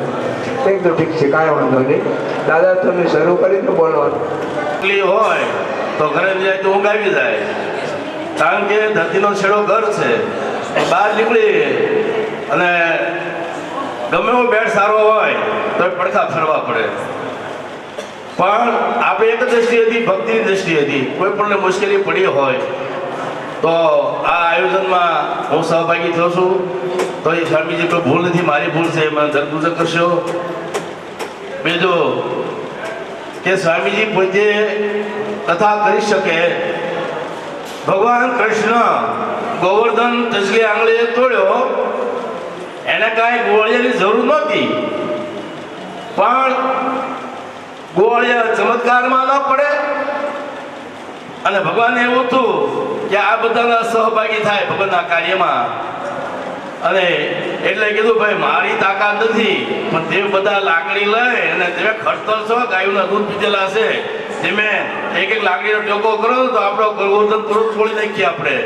એકદમ ઠીક છે, કાંઈ વાંધો નહીં. દાદા તમે શરૂ કરી તો બોલવાનું. હોય તો ઘરે જાય તો ઊંઘ આવી જાય, કારણ કે ધરતીનો છેડો ઘર છે. બહાર નીકળી અને ગમે એવો બેડ સારો હોય તો પડખા ફરવા પડે. પણ આપણે એક દ્રષ્ટિ હતી, ભક્તિની દ્રષ્ટિ હતી. કોઈ પણ મુશ્કેલી પડી હોય તો આ આયોજનમાં હું સહભાગી થયો છું. તો એ સ્વામીજી કોઈ ભૂલ નથી, મારી ભૂલ છે, મને દરગુજર કરશો. બીજું કે સ્વામીજી પોતે કથા કરી શકે. ભગવાન કૃષ્ણ ગોવર્ધન તજલી આંગળીએ તોડ્યો, એને કાંઈ ગોળિયાની જરૂર નહોતી, પણ ગોળિયા ચમત્કારમાં ન પડે. અને ભગવાનને એવું હતું કે આ બધાના સહભાગી થાય ભગવાનના કાર્યમાં. અને એટલે કીધું ભાઈ મારી તાકાત નથી, પણ તે બધા લાકડી લઈ અને તમે ખડતર છો, ગાયોના દૂધ પીધેલા છે, તમે એક લાકડીનો ટેકો કરો તો આપણો ગોવર્ધન પર્વત તોડી નાખીએ આપણે.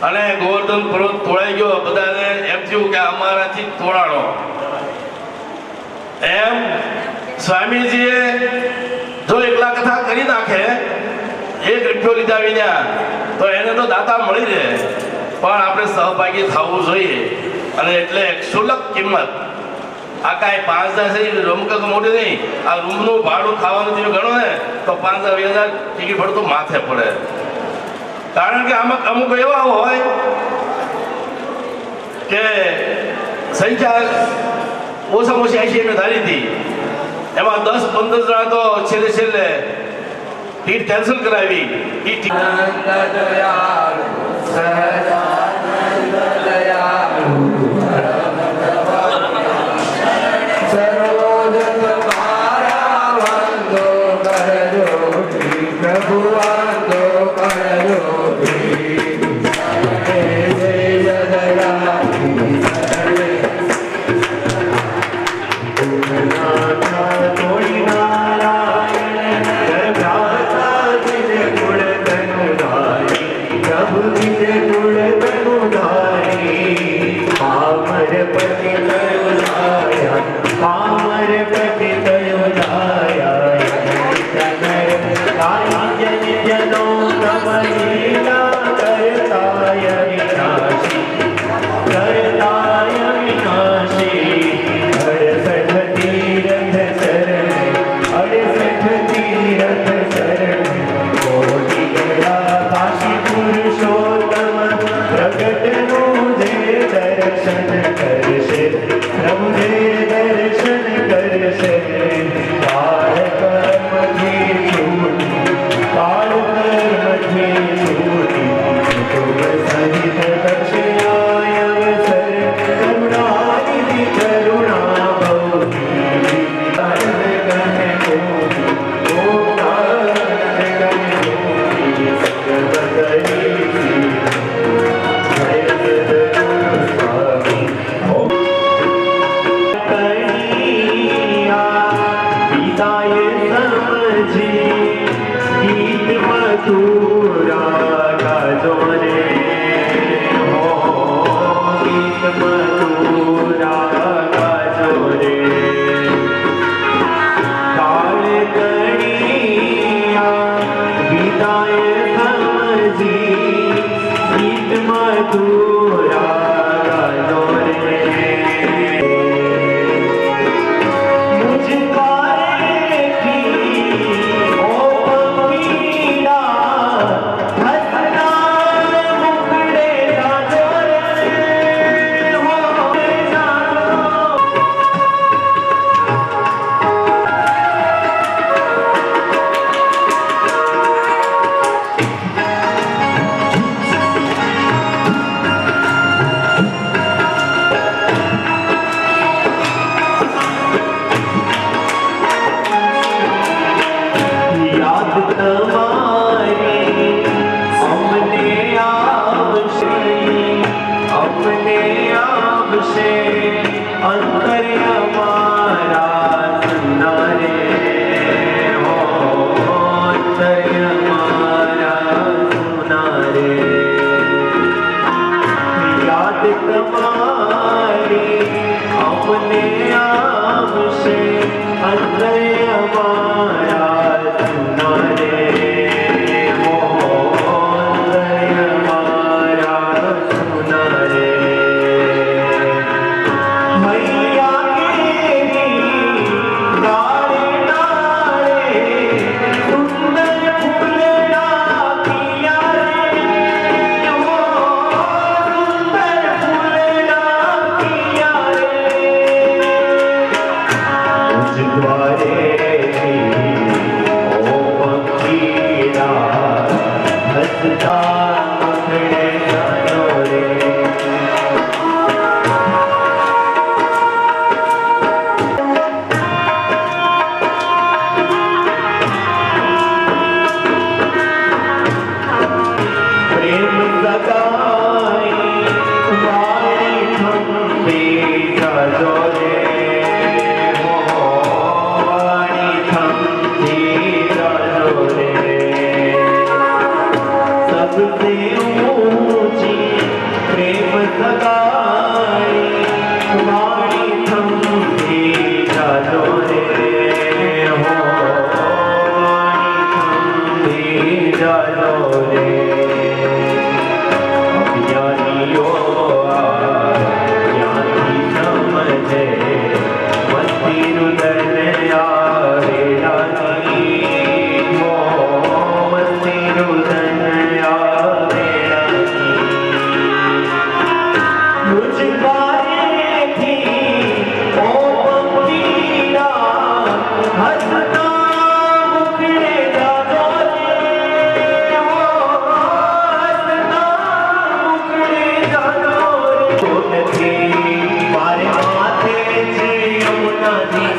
અને ગોવર્ધન પર્વત તોડાઈ ગયો. બધાને એમ થયું કે અમારાથી તોડાણો. એમ સ્વામીજીએ જો એકલા કથા કરી નાખે, એક રૂપિયો લીધા વિના, તો એને તો દાતા મળી રહે. પણ આપણે સહભાગી થવું જોઈએ. અને એટલે ક્ષુલ્લક કિંમત, આ કાંઈ 5,000 છે રૂમ કંઈક મોટી નહીં. આ રૂમનું ભાડું ખાવાનું તમે ગણો ને તો 5,000 ટિકિટ ભાડું તો માથે પડે. કારણ કે આમાં અમુક એવા હોય કે સંખ્યા ઓછામાં ઓછી 80 એમને ધારી હતી, એમાં 10-15 જણા તો છેલ્લે ટિકિટ કેન્સલ કરાવી. દર્શન કરશે તમારી અમને આવશે અંતર અમારા સુનારે હો અંતર અમારા સુનારે યાદ તમારી અમને આવશે અંતર અમારા સુનારે હો અંતર અમારા સુનારે મારે માથે છે યમુના